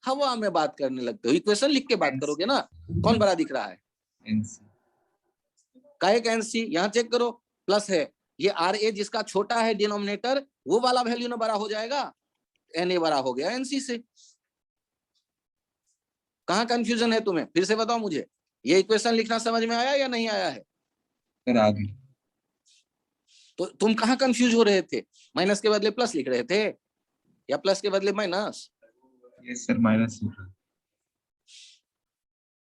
हवा में बात करने लगते हो, इक्वेशन लिख के बात करोगे ना। कौन बड़ा दिख रहा है? NC का एक एनसी, यहाँ चेक करो प्लस है, ये आर ए जिसका छोटा है डिनोमिनेटर वो वाला वैल्यू ना बड़ा हो जाएगा, एन ए बड़ा हो गया एनसी से। कहाँ कंफ्यूजन है तुम्हें? फिर से बताओ मुझे, ये इक्वेशन लिखना समझ में आया या नहीं आया है? सर आ गई। तो तुम कहाँ कंफ्यूज हो रहे थे? माइनस के बदले प्लस लिख रहे थे या प्लस के बदले माइनस? यस सर माइनस लिख रहा हूं।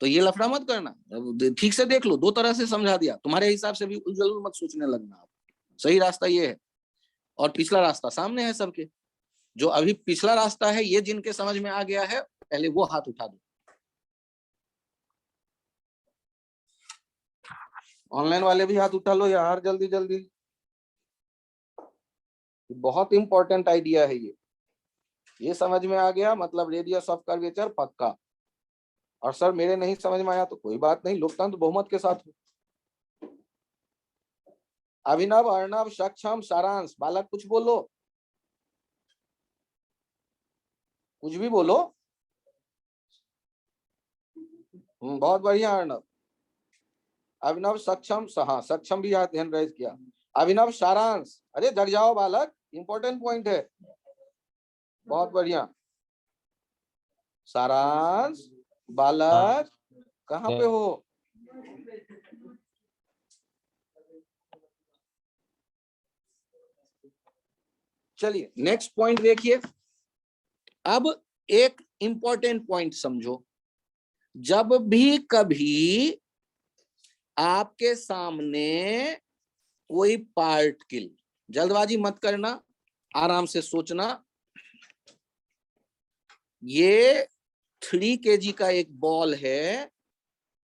तो ये लफड़ा मत करना, ठीक से देख लो, दो तरह से समझा दिया, तुम्हारे हिसाब से भी जरूर मत सोचने लगना आप। सही रास्ता ये है और पिछला रास्ता सामने है सबके। जो अभी पिछला रास्ता है ये जिनके समझ में आ गया है पहले वो हाथ उठा दो। ऑनलाइन वाले भी हाथ उठा लो यार जल्दी जल्दी, बहुत इंपॉर्टेंट आइडिया है ये समझ में आ गया मतलब रेडियस ऑफ कर्वेचर पक्का। और सर मेरे नहीं समझ में आया तो कोई बात नहीं, लोकतंत्र बहुमत के साथ हो। अभिनव, अर्णव, सक्षम, सारांश, बालक कुछ बोलो, कुछ भी बोलो। बहुत बढ़िया अर्णव। अभिनव, सक्षम, हाँ सक्षम भी हैंड राइज किया। अभिनव, सारांश, अरे जग जाओ बालक, इंपॉर्टेंट पॉइंट है। बहुत बढ़िया। सारांश, बालक कहाँ पे हो? चलिए नेक्स्ट पॉइंट देखिए। अब एक इंपॉर्टेंट पॉइंट समझो, जब भी कभी आपके सामने कोई पार्टिकल, जल्दबाजी मत करना, आराम से सोचना। ये 3 kg का एक बॉल है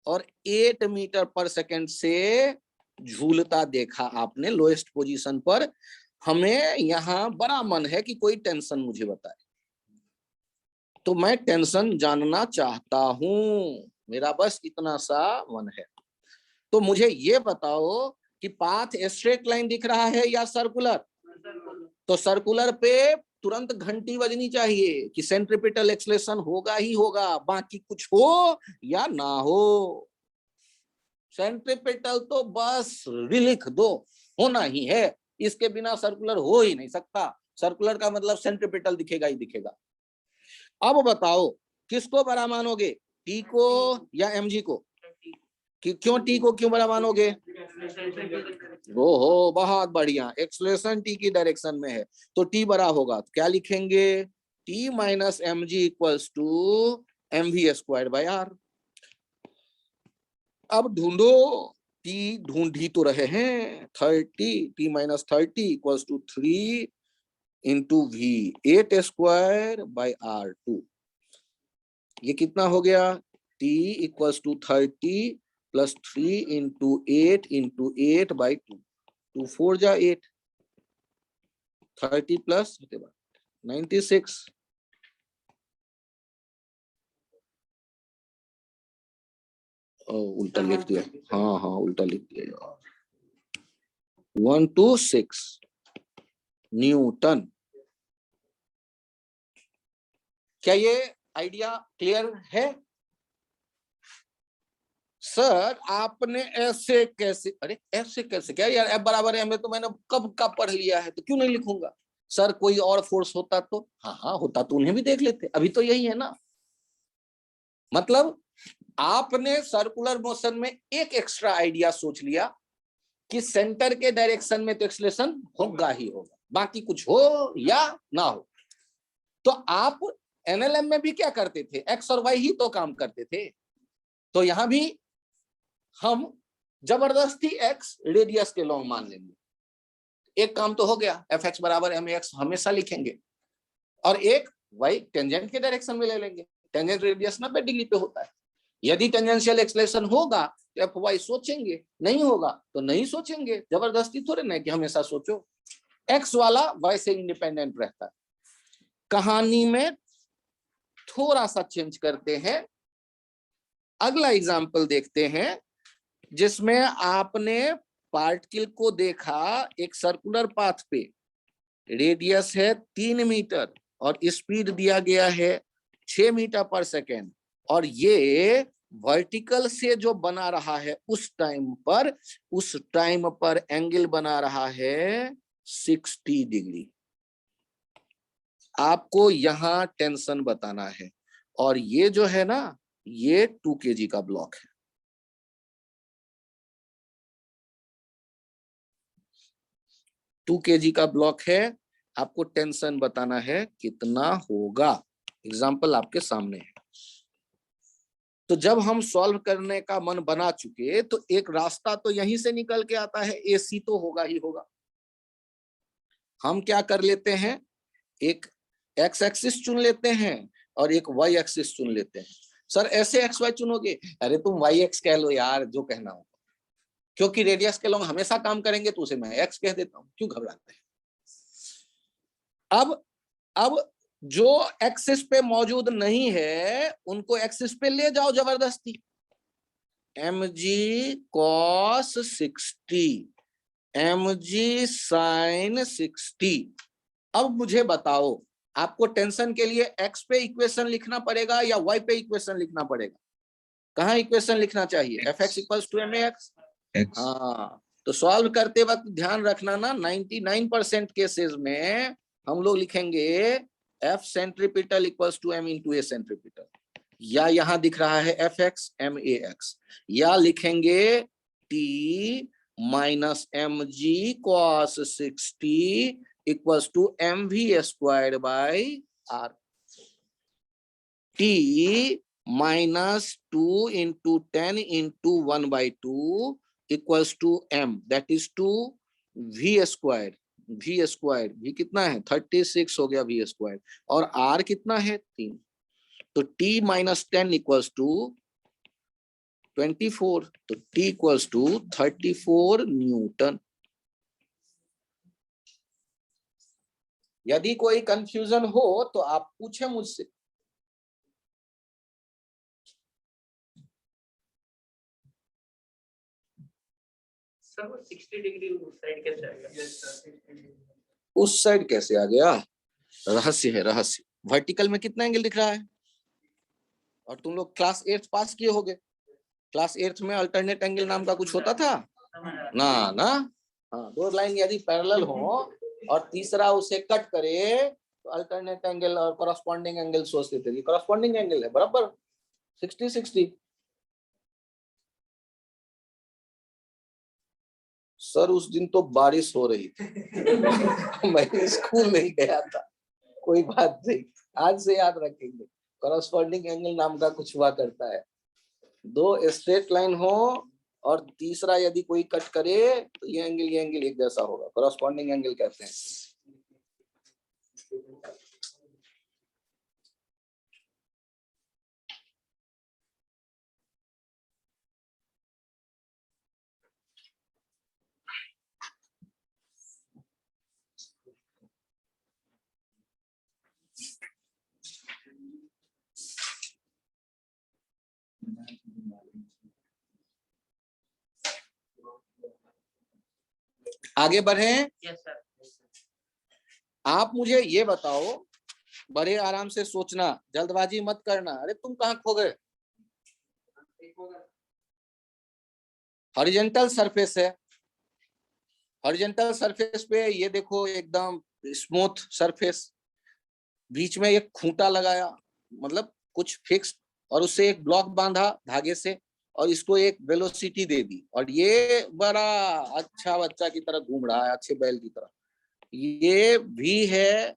और 8 मीटर पर सेकंड से झूलता देखा आपने लोएस्ट पोजीशन पर। हमें यहाँ बड़ा मन है कि कोई टेंशन मुझे बताए, तो मैं टेंशन जानना चाहता हूं, मेरा बस इतना सा मन है। तो मुझे ये बताओ कि पाथ स्ट्रेट लाइन दिख रहा है या सर्कुलर? तो सर्कुलर पे तुरंत घंटी बजनी चाहिए कि सेंट्रीपिटल एक्सलेशन होगा ही होगा, बाकी कुछ हो या ना हो। सेंट्रीपिटल तो बस लिख दो, होना ही है, इसके बिना सर्कुलर हो ही नहीं सकता। सर्कुलर का मतलब सेंट्रीपिटल दिखेगा ही दिखेगा। अब बताओ किसको बड़ा मानोगे, टी को या एमजी को? कि क्यों टी को क्यों बड़ा मानोगे? ओहो बहुत बढ़िया, एक्सलेशन टी की डायरेक्शन में है तो टी बड़ा होगा, तो क्या लिखेंगे? T minus m g equals to m v square by r. अब ढूंढो, टी ढूंढ ही तो रहे हैं, 30 T minus 30 equals to 3 into v 8 square by r 2। ये कितना हो गया? T equals to 30 plus 3 into 8 by 2, 2 4 जा 8, 30 प्लस 96। उल्टा लिख दिया, हाँ हाँ उल्टा लिख दिया यार। 126 न्यूटन। क्या ये आइडिया क्लियर है? सर आपने ऐसे कैसे, अरे ऐसे कैसे, क्या यार F बराबर है, तो मैंने कब का पढ़ लिया है, तो क्यों नहीं लिखूंगा? सर कोई और फोर्स होता तो, हाँ होता तो उन्हें भी देख लेते, अभी तो यही है ना। मतलब आपने सर्कुलर मोशन में एक एक्स्ट्रा आइडिया सोच लिया कि सेंटर के डायरेक्शन में तो एक्सेलरेशन होगा ही होगा, बाकी कुछ हो या ना हो। तो आप एनएलएम में भी क्या करते थे, एक्स और वाई ही तो काम करते थे। तो यहां भी हम जबरदस्ती एक्स रेडियस के लॉन्ग मान लेंगे, एक काम तो हो गया, एफ एक्स बराबर एम एक्स हमेशा लिखेंगे, और एक वाई टेंजेंट के डायरेक्शन में ले लेंगे। टेंजेंट रेडियस 90 डिग्री पे होता है। यदि टेंजेंशियल एक्सेलरेशन होगा तो एफ वाई सोचेंगे, नहीं होगा तो नहीं सोचेंगे। जबरदस्ती थोड़े ना कि हमेशा सोचो, एक्स वाला वाई से इंडिपेंडेंट रहता है। कहानी में थोड़ा सा चेंज करते हैं, अगला एग्जाम्पल देखते हैं जिसमें आपने पार्टिकल को देखा एक सर्कुलर पाथ पे, रेडियस है 3 मीटर और स्पीड दिया गया है 6 मीटर पर सेकेंड, और ये वर्टिकल से जो बना रहा है उस टाइम पर एंगल बना रहा है 60 डिग्री। आपको यहां टेंशन बताना है, और ये जो है ना, ये 2 kg का ब्लॉक है। टू kg का ब्लॉक है, आपको टेंशन बताना है कितना होगा। एग्जाम्पल आपके सामने है। तो जब हम सॉल्व करने का मन बना चुके तो एक रास्ता तो यहीं से निकल के आता है, AC तो होगा ही होगा। हम क्या कर लेते हैं, एक एक्स एक्सिस चुन लेते हैं और एक वाई एक्सिस चुन लेते हैं। सर ऐसे एक्स वाई चुनोगे, अरे तुम वाई एक्स कह लो यार, जो कहना हो, क्योंकि रेडियस के लॉन्ग हमेशा काम करेंगे तो उसे मैं एक्स कह देता हूं, क्यों घबराते हैं। अब जो एक्सिस पे मौजूद नहीं है उनको एक्सिस पे ले जाओ जबरदस्ती। mg cos 60, mg sin 60। अब मुझे बताओ, आपको टेंशन के लिए एक्स पे इक्वेशन लिखना पड़ेगा या वाई पे इक्वेशन लिखना पड़ेगा? कहाँ इक्वेशन लिखना चाहिए? F x equals to m x. हाँ, तो सॉल्व करते वक्त ध्यान रखना ना, 99% केसेस में हम लोग लिखेंगे F centripetal equals to m into a centripetal, या यहां दिख रहा है F x m a x, या लिखेंगे T minus m g cos 60 equals to m v squared by r. T minus 2 into 10 into 1/2 equals to m, that is 2 v square. v कितना है 36 हो गया v स्क्वायर, और r कितना है 3। तो t माइनस 10 इक्वल्स टू 24, तो t equals to 34 Newton. यदि कोई कंफ्यूजन हो तो आप पूछे मुझसे। सर वो 60 डिग्री उस साइड कैसे आ गया? उस साइड कैसे आ गया? रहस्य है, रहस्य। वर्टिकल में कितना एंगल दिख रहा है? और तुम लोग क्लास 8 पास किए होगे, क्लास 8 में अल्टरनेट एंगल नाम का कुछ होता था ना? हाँ, दो लाइन यदि पैरेलल हो और तीसरा उसे कट करे तो अल्टरनेट एंगल और कॉरस्पॉन्डिंग एंगल सोचते थे। कॉरस्पॉन्डिंग एंगल है बराबर 60-60। सर उस दिन तो बारिश हो रही थी मैं स्कूल नहीं गया था। कोई बात नहीं, आज से याद रखेंगे। कॉरस्पॉन्डिंग एंगल नाम का कुछ हुआ करता है, दो स्ट्रेट लाइन हो और तीसरा यदि कोई कट करे तो ये एंगल एक जैसा होगा, कॉरस्पॉन्डिंग एंगल कहते हैं। आगे बढ़े। Yes sir. आप मुझे ये बताओ बड़े आराम से सोचना, जल्दबाजी मत करना। अरे तुम कहाँ खो गए? हॉरिजॉन्टल सरफेस है, हॉरिजॉन्टल सरफेस पे ये देखो एकदम स्मूथ सरफेस, बीच में एक खूंटा लगाया, मतलब कुछ फिक्स, और उससे एक ब्लॉक बांधा धागे से, और इसको एक वेलोसिटी दे दी, और ये बड़ा अच्छा बच्चा की तरह घूम रहा है, अच्छे बैल की तरह। ये भी है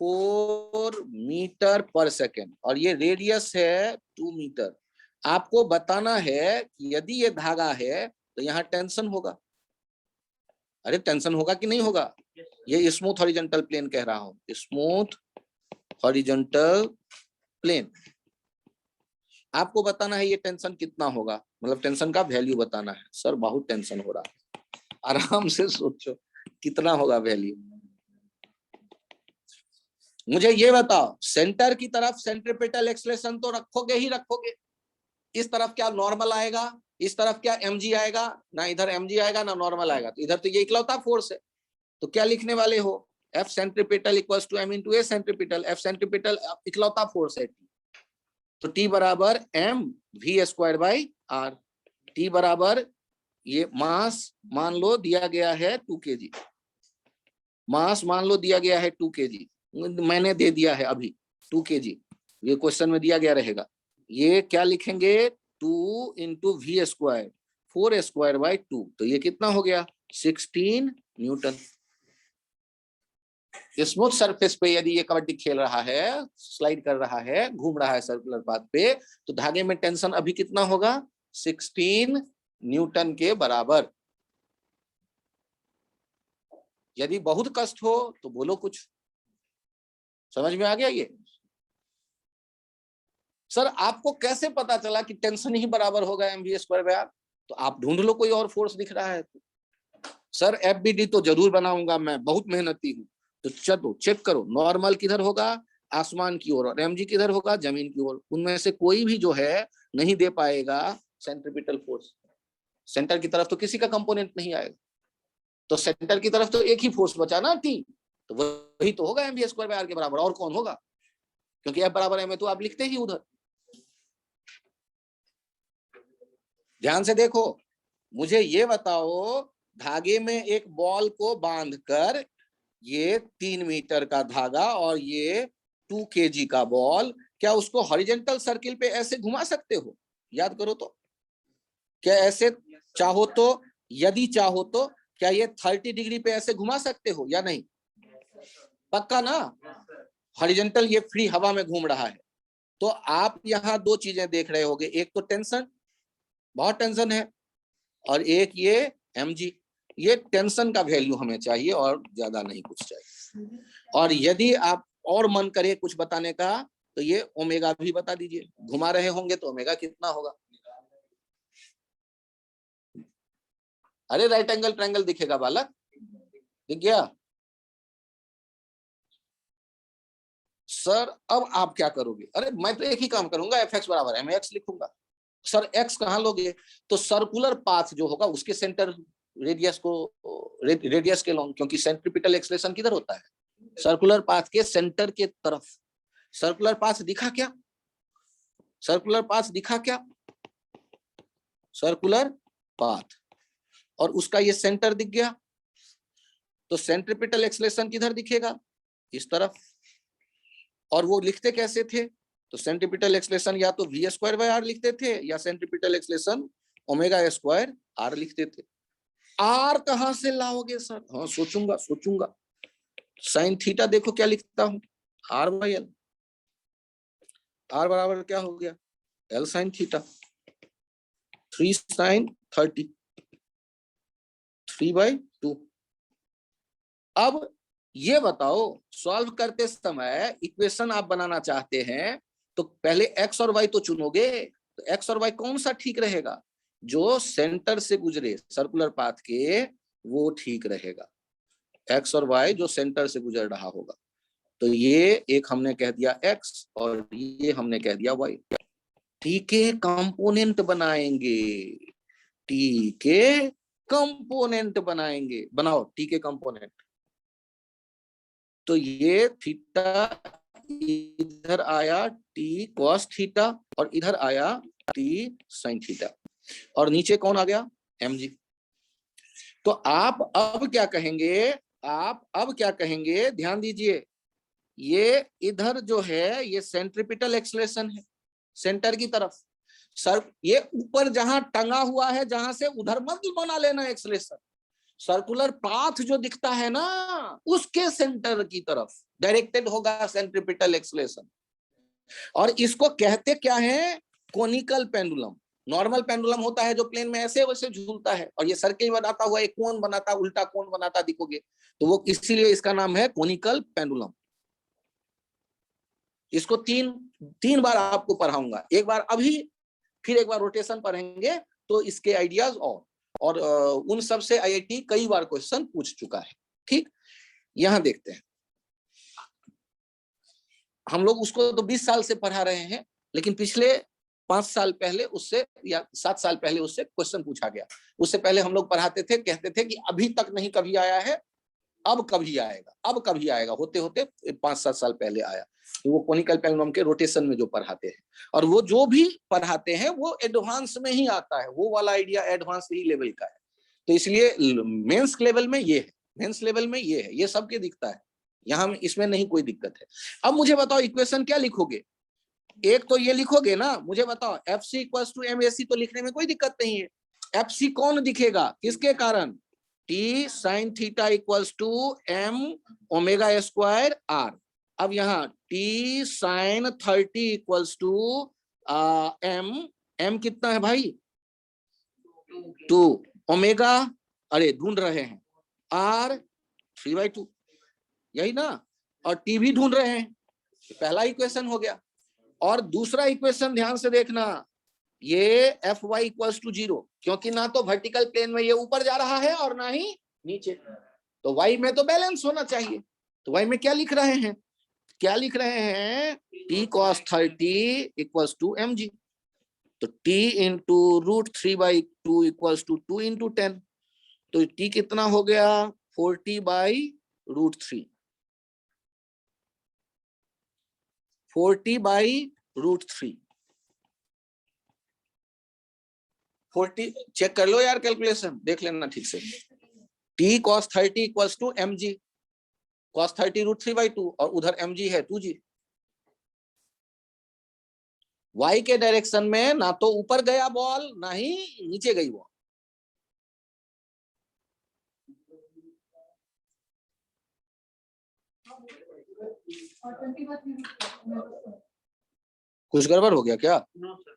4 मीटर पर सेकेंड, और ये रेडियस है 2 मीटर। आपको बताना है कि यदि ये धागा है तो यहाँ टेंशन होगा। अरे टेंशन होगा कि नहीं होगा? ये स्मूथ हॉरिजॉन्टल प्लेन कह रहा हूं, स्मूथ हॉरिजॉन्टल प्लेन। आपको बताना है ये टेंशन कितना होगा, मतलब टेंशन का वैल्यू बताना है। सर बहुत टेंशन हो रहा है, आराम से सोचो कितना होगा वैल्यू। मुझे ये बताओ, सेंटर की तरफ सेंट्रीपिटल एक्सेलरेशन तो रखोगे ही रखोगे, इस तरफ क्या नॉर्मल आएगा, इस तरफ क्या mg आएगा? ना इधर mg आएगा ना नॉर्मल आएगा, तो इधर तो ये इकलौता फोर्स है। तो क्या लिखने वाले हो? F centripetal equals to m into a centripetal. F centripetal इकलौता फोर्स है, तो T बराबर m v square by r। T बराबर ये मास मान लो दिया गया है 2 kg, मास मान लो दिया गया है 2 kg, मैंने दे दिया है अभी 2 kg, ये क्वेश्चन में दिया गया रहेगा। ये क्या लिखेंगे? 2 into v square 4 square by 2, तो ये कितना हो गया? 16 न्यूटन। स्मूथ सरफेस पे यदि ये कबड्डी खेल रहा है, स्लाइड कर रहा है, घूम रहा है सर्कुलर पाथ पे, तो धागे में टेंशन अभी कितना होगा? 16 न्यूटन के बराबर। यदि बहुत कष्ट हो तो बोलो कुछ। समझ में आ गया ये? सर आपको कैसे पता चला कि टेंशन ही बराबर होगा mv स्क्वायर बाय r? तो आप ढूंढ लो कोई और फोर्स दिख रहा है। सर FBD तो जरूर बनाऊंगा, मैं बहुत मेहनती हूँ। तो चलो चेक करो, नॉर्मल किधर होगा? आसमान की ओर, और mg किधर होगा? जमीन की ओर। उनमें से कोई भी जो है नहीं दे पाएगा सेंट्रीपिटल फोर्स। सेंटर की तरफ तो किसी का कंपोनेंट नहीं आएगा, तो सेंटर की तरफ तो एक ही फोर्स बचा ना, T, तो वही तो होगा mv स्क्वायर बाय r के बराबर। और कौन होगा? क्योंकि F बराबर m है तो आप लिखते ही उधर। ध्यान से देखो, मुझे ये बताओ, धागे में एक बॉल को बांधकर, ये 3 मीटर का धागा और ये 2 kg का बॉल, क्या उसको हॉरिजॉन्टल सर्किल पे ऐसे घुमा सकते हो? याद करो तो, क्या ऐसे चाहो तो, यदि चाहो तो क्या ये 30 डिग्री पे ऐसे घुमा सकते हो या नहीं? पक्का ना? हॉरिजॉन्टल ये फ्री हवा में घूम रहा है। तो आप यहाँ 2 चीजें देख रहे होगे, एक तो टेंशन, बहुत टेंशन है, और एक ये mg। ये टेंशन का वैल्यू हमें चाहिए और ज्यादा नहीं कुछ चाहिए। और यदि आप और मन करे कुछ बताने का, तो ये ओमेगा भी बता दीजिए। घुमा रहे होंगे तो ओमेगा कितना होगा? अरे राइट एंगल ट्रायंगल दिखेगा बालक, दिख गया? सर अब आप क्या करोगे? अरे मैं तो एक ही काम करूंगा, fx बराबर mx लिखूंगा। सर x कहाँ लोगे? तो सर्कुलर पाथ जो होगा उसके सेंटर रेडियस को, रेडियस के लॉन्ग, क्योंकि सेंट्रीपिटल एक्सेलरेशन किधर होता है? सर्कुलर पाथ के सेंटर के तरफ। सर्कुलर पाथ दिखा क्या? सर्कुलर पाथ दिखा क्या? सर्कुलर पाथ, और उसका ये सेंटर दिख गया, तो सेंट्रीपिटल एक्सेलरेशन किधर दिखेगा? इस तरफ। और वो लिखते कैसे थे? तो सेंट्रीपिटल एक्सेलरेशन या तो v स्क्वायर बाय r लिखते थे, या centripetal acceleration omega square r लिखते थे। r कहां से लाओगे सर? हाँ सोचूंगा सोचूंगा। साइन थीटा देखो क्या लिखता हूं, r बाय l। r बराबर क्या हो गया? l sine theta, 3 sine 30, 3/2। अब ये बताओ, सॉल्व करते समय इक्वेशन आप बनाना चाहते हैं तो पहले x और y तो चुनोगे, तो x और y कौन सा ठीक रहेगा? जो सेंटर से गुजरे सर्कुलर पाथ के, वो ठीक रहेगा। x और y जो सेंटर से गुजर रहा होगा। तो ये एक हमने कह दिया x और ये हमने कह दिया y। t के कंपोनेंट बनाएंगे, t के कंपोनेंट बनाएंगे। बनाओ t के कंपोनेंट। तो ये थीटा इधर आया टी कॉस थीटा और इधर आया टी साइन थीटा और नीचे कौन आ गया mg। तो आप अब क्या कहेंगे, आप अब क्या कहेंगे, ध्यान दीजिए, ये इधर जो है ये सेंट्रीपिटल एक्सलेशन है सेंटर की तरफ। सर ये ऊपर जहां टंगा हुआ है जहां से उधर मत बना लेना एक्सलेशन, सर्कुलर पाथ जो दिखता है ना उसके सेंटर की तरफ डायरेक्टेड होगा सेंट्रीपिटल एक्सलेशन। और इसको कहते क्या है, कोनिकल पेंडुलम। नॉर्मल पेंडुलम होता है जो प्लेन में ऐसे वैसे झूलता है, और ये सर्किल बनाता हुआ एक कोन बनाता, उल्टा कोन बनाता दिखोगे, तो वो इसीलिए इसका नाम है कोनिकल पेंडुलम। इसको तीन बार आपको पढ़ाऊंगा, एक बार अभी, फिर एक बार रोटेशन पढ़ेंगे, तो इसके आइडियाज और उन सब से आईआईटी कई बार क्वेश्चन पूछ चुका है। ठीक, यहां देखते हैं, हम लोग उसको तो 20 साल से पढ़ा रहे हैं, लेकिन पिछले 5 साल पहले उससे या 7 साल पहले उससे क्वेश्चन पूछा गया। उससे पहले हम लोग पढ़ाते थे, कहते थे कि अभी तक नहीं कभी आया है, अब कभी आएगा, अब कभी आएगा, होते होते 5-7 साल पहले आया। तो वो कोनिकल पेंडुलम के रोटेशन में जो पढ़ाते हैं, और वो जो भी पढ़ाते हैं वो एडवांस में ही आता है, वो वाला आइडिया एडवांस ही लेवल का है। तो इसलिए मेंस लेवल में ये है, मेंस लेवल में ये है, ये सबके दिखता है, यहाँ इसमें नहीं कोई दिक्कत है। अब मुझे बताओ इक्वेशन क्या लिखोगे, एक तो ये लिखोगे ना, मुझे बताओ FC = MAC, तो लिखने में कोई दिक्कत नहीं है। FC कौन दिखेगा, किसके कारण, T sin theta = M omega square R। अब यहाँ T sin 30 = M कितना है भाई, 2 ओमेगा, अरे ढूंढ रहे हैं, R 3/2, यही ना, और T भी ढूंढ रहे हैं, पहला इक्वेशन हो गया। और दूसरा इक्वेशन ध्यान से देखना, ये Fy = 0, क्योंकि ना तो वर्टिकल प्लेन में ये ऊपर जा रहा है और ना ही नीचे, तो y में तो बैलेंस होना चाहिए। तो y में क्या लिख रहे हैं, क्या लिख रहे हैं, T cos 30 = mg, तो T × √3/2 = 2 × 10, तो T कितना हो गया, 40/√3, 40/√3, 40, चेक कर लो यार, कैलकुलेशन देख लेना ठीक से। T cos 30 = mg, cos 30 √3/2, और उधर mg है 2g। y के डायरेक्शन में ना तो ऊपर गया बॉल ना ही नीचे गई बॉल, कुछ गड़बड़ हो गया क्या, नो सर,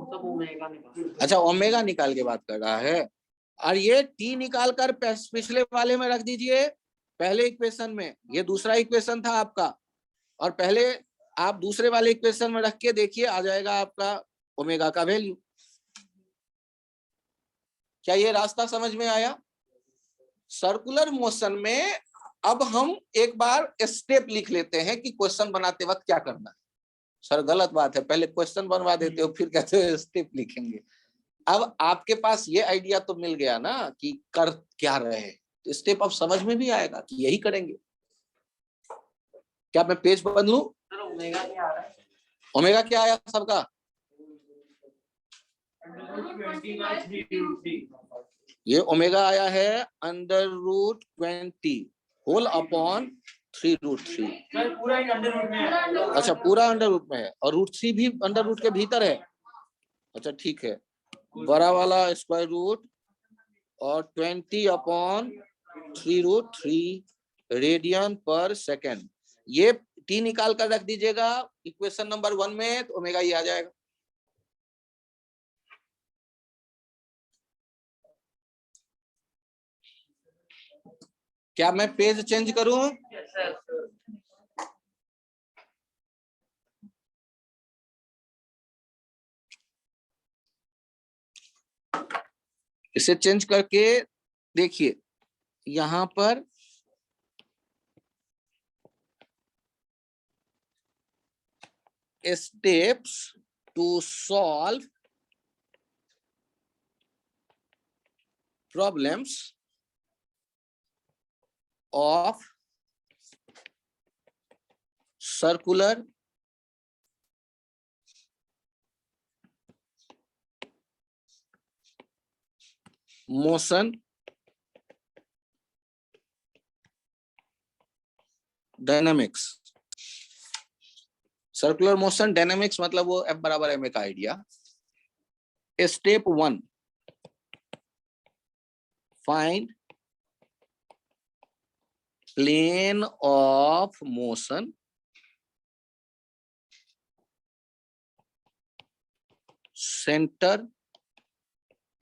मतलब ओमेगा निकाल, अच्छा ओमेगा निकाल के बात कर रहा है। और ये T निकाल कर पिछले वाले में रख दीजिए, पहले इक्वेशन में, ये दूसरा इक्वेशन था आपका, और पहले आप दूसरे वाले इक्वेशन में रख के देखिए, आ जाएगा आपका ओमेगा का वैल्यू। क्या ये रास्ता समझ में आया। सर्कुलर मोशन में अब हम एक बार स्टेप लिख लेते हैं कि क्वेश्चन बनाते वक्त क्या करना है। सर गलत बात है, पहले क्वेश्चन बनवा देते हो फिर कहते हो स्टेप लिखेंगे। अब आपके पास ये आइडिया तो मिल गया ना कि कर क्या रहे हैं, तो स्टेप अब समझ में भी आएगा कि यही करेंगे। क्या मैं पेज बदलूं, सर ओमेगा क्या आ रहा है, ओमेगा क्या आया सबका, ये ओमेगा आया है √20 होल अपॉन 3√3। पूरा ही अंडर रूट में है। अच्छा पूरा अंडर रूट में है, और √3 भी अंडर रूट के भीतर है, अच्छा ठीक है, बड़ा वाला स्क्वायर रूट और 20 अपॉन 3√3 रेडियन पर सेकेंड। ये T निकाल कर रख दीजिएगा इक्वेशन नंबर 1 में, तो ओमेगा ये आ जाएगा। क्या मैं पेज चेंज करूं, Yes, sir. इसे चेंज करके देखिए, यहां पर steps to solve problems of circular motion dynamics. Circular motion dynamics मतलब वो F बराबर ma का idea. Step 1, find plane of motion centre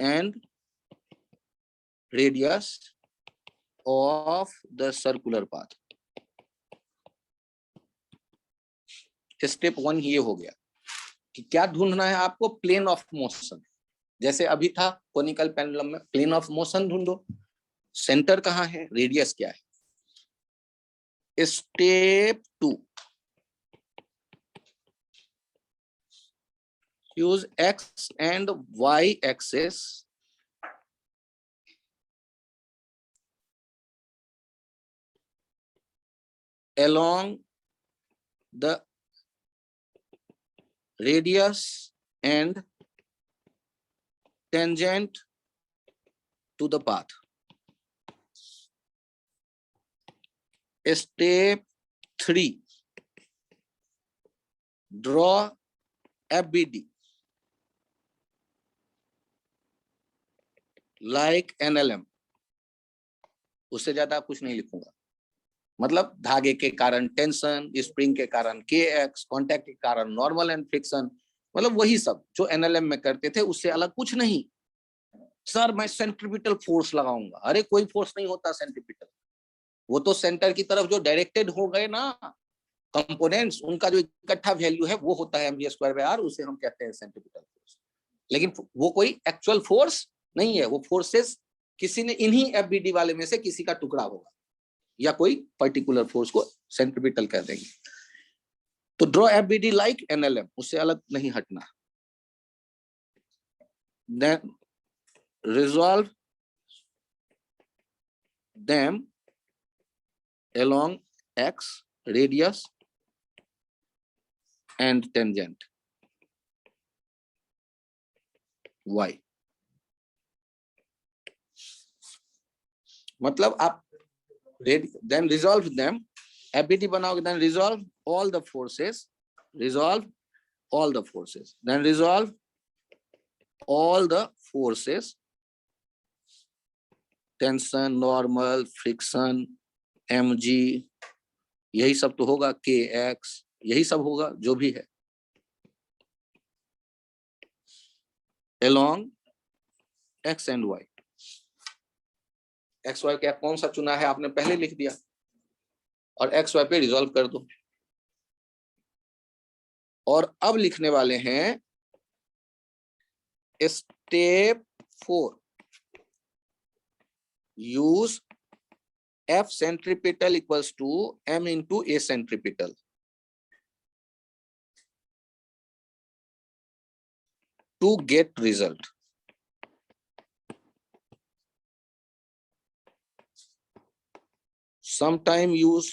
and radius of the circular path. Step 1 ये हो गया कि क्या ढूंढना है आपको, प्लेन ऑफ मोशन। जैसे अभी था कोनिकल पेंडुलम में, प्लेन ऑफ मोशन ढूंढो, सेंटर कहाँ है, रेडियस क्या है। Step 2, use x and y axis along the radius and tangent to the path. Step 3, draw FBD like NLM। उससे ज्यादा कुछ नहीं लिखूंगा, मतलब धागे के कारण टेंशन, स्प्रिंग के कारण KX, कांटेक्ट के कारण नॉर्मल एंड फ्रिक्शन, मतलब वही सब जो NLM में करते थे, उससे अलग कुछ नहीं। सर मैं सेंट्रीपिटल फोर्स लगाऊंगा, अरे कोई फोर्स नहीं होता सेंट्रीपिटल, वो तो सेंटर की तरफ जो डायरेक्टेड हो गए ना कंपोनेंट्स, उनका जो इकट्ठा वैल्यू है वो होता है mv²/r, उसे हम कहते हैं सेंट्रीपिटल फोर्स। लेकिन वो कोई एक्चुअल फोर्स नहीं है, वो फोर्सेस किसी ने, इन्हीं FBD वाले में से किसी का टुकड़ा होगा, या कोई पर्टिकुलर फोर्स को सेंट्रीपिटल कह देंगे। तो ड्रॉ FBD लाइक NLM, उससे अलग नहीं हटना। Then resolve them along x, radius and tangent y। मतलब आप then resolve them, FBD बनाओगे, then resolve all the forces, resolve all the forces, then resolve all the forces, tension, normal, friction, mg, यही सब तो होगा, kx, यही सब होगा जो भी है, along x and y। X y क्या कौन सा चुना है आपने पहले लिख दिया, और एक्स वाई पे रिजॉल्व कर दो। और अब लिखने वाले हैं step 4, use F centripetal equals to m into a centripetal to get result। Sometime use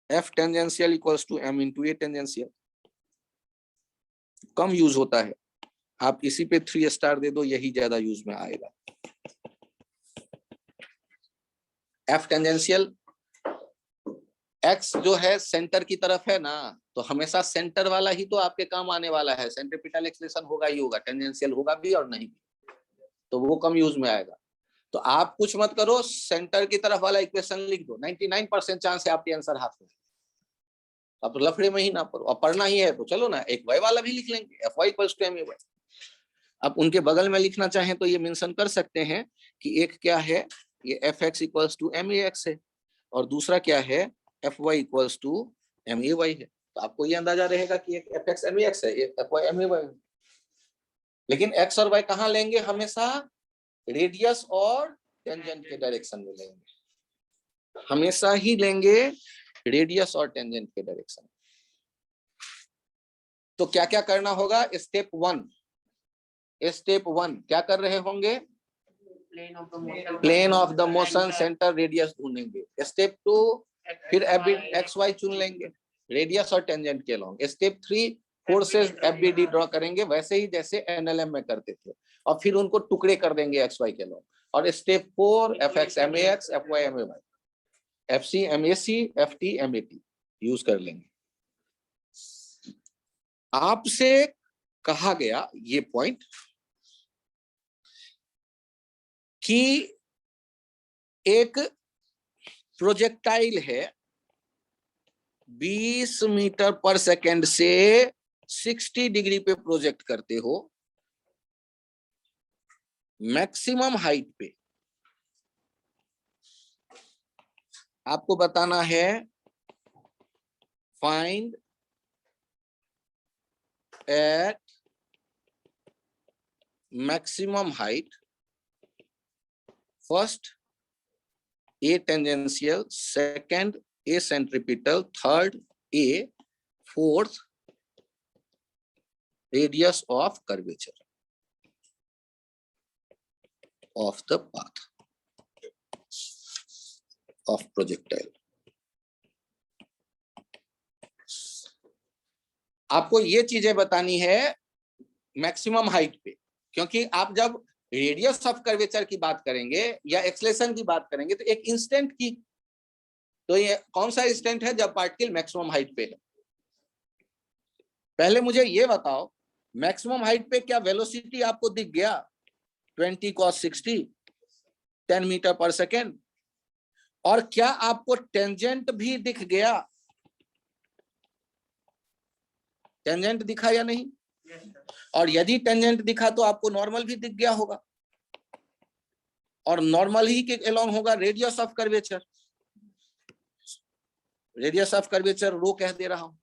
F tangential equals to m into a tangential, come use होता है, आप इसी पे 3 स्टार दे दो, यही ज्यादा यूज में आएगा। F टेंजेंशियल, x जो है सेंटर की तरफ है ना, तो हमेशा सेंटर वाला ही तो आपके काम आने वाला है, सेंट्रीपिटल एक्सेलेरेशन होगा ही होगा, टेंजेंशियल होगा भी और नहीं, तो वो कम यूज में आएगा। तो आप कुछ मत करो, सेंटर की तरफ वाला इक्वेशन लिख दो, 99% चांस है आपके आंसर हाथ में। अब तो लफड़े में ही ना पढ़ो, अब पढ़ना ही है तो चलो ना, एक y वाला भी लिख लेंगे, Fy = ma। अब उनके बगल में लिखना चाहें तो ये मेंशन कर सकते हैं कि एक क्या है, ये Fx = max है, और दूसरा क्या है, Fy = may है। तो आपको ये अंदाजा रहेगा कि एक Fx max है, एक Fy may है। लेकिन x और y कहाँ लेंगे, हमेशा रेडियस और टेंजेंट के डायरेक्शन में लेंगे, हमेशा ही लेंगे रेडियस और टेंजेंट के डायरेक्शन। तो क्या क्या करना होगा, स्टेप 1 क्या कर रहे होंगे, plane of the motion centre radius ढूंढेंगे। स्टेप 2 फिर एक्स वाई चुन लेंगे रेडियस और टेंजेंट के long. Step 3 forces FBD draw करेंगे वैसे ही जैसे एनएलएम में करते थे, और फिर उनको टुकड़े कर देंगे एक्स वाई के लॉन्ग। और step 4 F x m a x, F y m a y, F c m a c, F t m a t use कर लेंगे। आपसे कहा गया ये पॉइंट कि एक प्रोजेक्टाइल है 20 मीटर पर सेकेंड से 60 डिग्री पे प्रोजेक्ट करते हो, मैक्सिमम हाइट पे। आपको बताना है find at maximum height, first A tangential, second A centripetal, third A, fourth radius of curvature of the path of projectile। आपको ये चीजें बतानी है मैक्सिमम हाइट पे, क्योंकि आप जब रेडियस ऑफ कर्वेचर की बात करेंगे या एक्सलेशन की बात करेंगे तो एक इंस्टेंट की, तो ये कौन सा इंस्टेंट है जब पार्टिकल मैक्सिमम हाइट पे है। पहले मुझे ये बताओ मैक्सिमम हाइट पे क्या वेलोसिटी आपको दिख गया 20 cos 60 10 मीटर पर सेकेंड, और क्या आपको टेंजेंट भी दिख गया? टेंजेंट दिखा या नहीं? और यदि टेंजेंट दिखा तो आपको नॉर्मल भी दिख गया होगा, और नॉर्मल ही के अलोंग होगा radius of curvature. Radius of curvature rho कह दे रहा हूं।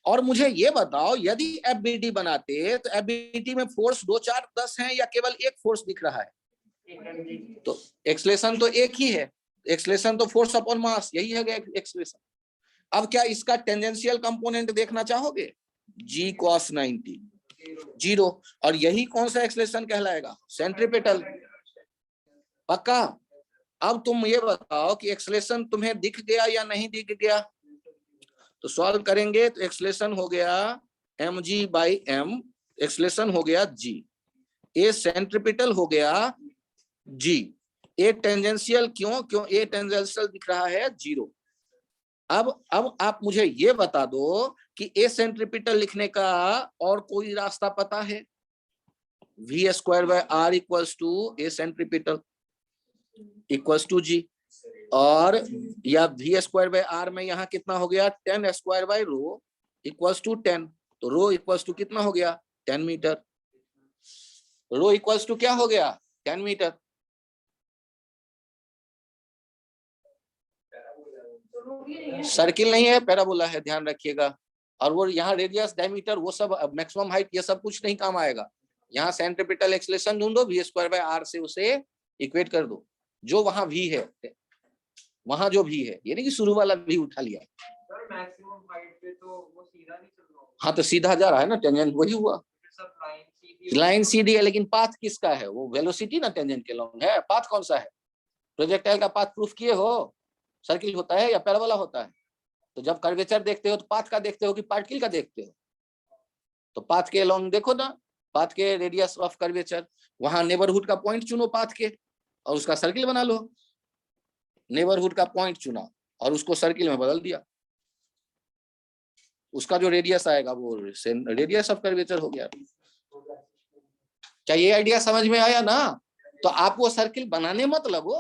और मुझे ये बताओ यदि एफबीडी बनाते तो एफबीडी में फोर्स 2 4 10 है या केवल एक फोर्स दिख रहा है? तो एक्सलेशन तो एक ही है, एक्सलेशन तो फोर्स अपॉन मास, यही है एक्सलेशन। अब क्या इसका टेंजेंशियल कंपोनेंट देखना चाहोगे? G cos 90 0, और यही कौन सा एक्सलेशन कहलाएगा? सेंट्रीपिटल। पक्का? अब तुम ये बताओ कि एक्सलेशन तुम्हें दिख गया या नहीं दिख गया? तो सॉल्व करेंगे तो एक्सलेशन हो गया mg/m, एक्सलेशन हो गया g, ए सेंट्रीपिटल हो गया g, ए टेंजेंशियल क्यों ए टेंजेंशियल दिख रहा है 0। अब आप मुझे ये बता दो कि ए सेंट्रीपिटल लिखने का और कोई रास्ता पता है? v² r equals to a centripetal equals to g, और या v² r में यहाँ कितना हो गया 10² रो इक्वल्स टू 10, तो रो इक्वल्स टू कितना हो गया 10 मीटर। रो इक्वल्स टू क्या हो गया 10 मीटर। सर्किल नहीं है, पैराबोला है, ध्यान रखिएगा। और वो यहाँ रेडियस डायमीटर वो सब मैक्सिमम हाइट ये सब कुछ नहीं काम आएगा। यहाँ सेंट्रीपिटल एक्सलेशन ढूंढो, v² r से उसे इक्वेट कर दो, जो वहां v है, वहां जो v है, ये नहीं कि शुरू वाला v उठा लिया। मैक्सिमम हाइट पे तो वो सीधा नहीं चल रहा होगा। हाँ तो सीधा जा रहा है ना, टेंजेंट वही हुआ, लाइन सीधी है, लेकिन पाथ किसका है? वो वेलोसिटी ना टेंजेंट के लॉन्ग है। पाथ कौन सा है? प्रोजेक्टाइल का पाथ प्रूफ किए हो? सर्किल होता है या पैराबोला होता है? तो जब कर्वेचर देखते हो तो पाथ का देखते हो कि पार्टिकल का देखते हो? तो पाथ के लॉन्ग देखो ना, पाथ के रेडियस ऑफ कर्वेचर, वहां नेबरहुड का पॉइंट चुनो पाथ के और उसका सर्किल बना लो। नेबरहुड का पॉइंट चुना और उसको सर्किल में बदल दिया, उसका जो रेडियस आएगा वो रेडियस ऑफ कर्वेचर हो गया। क्या ये आइडिया समझ में आया ना? तो आप वो सर्किल बनाने मत लगो,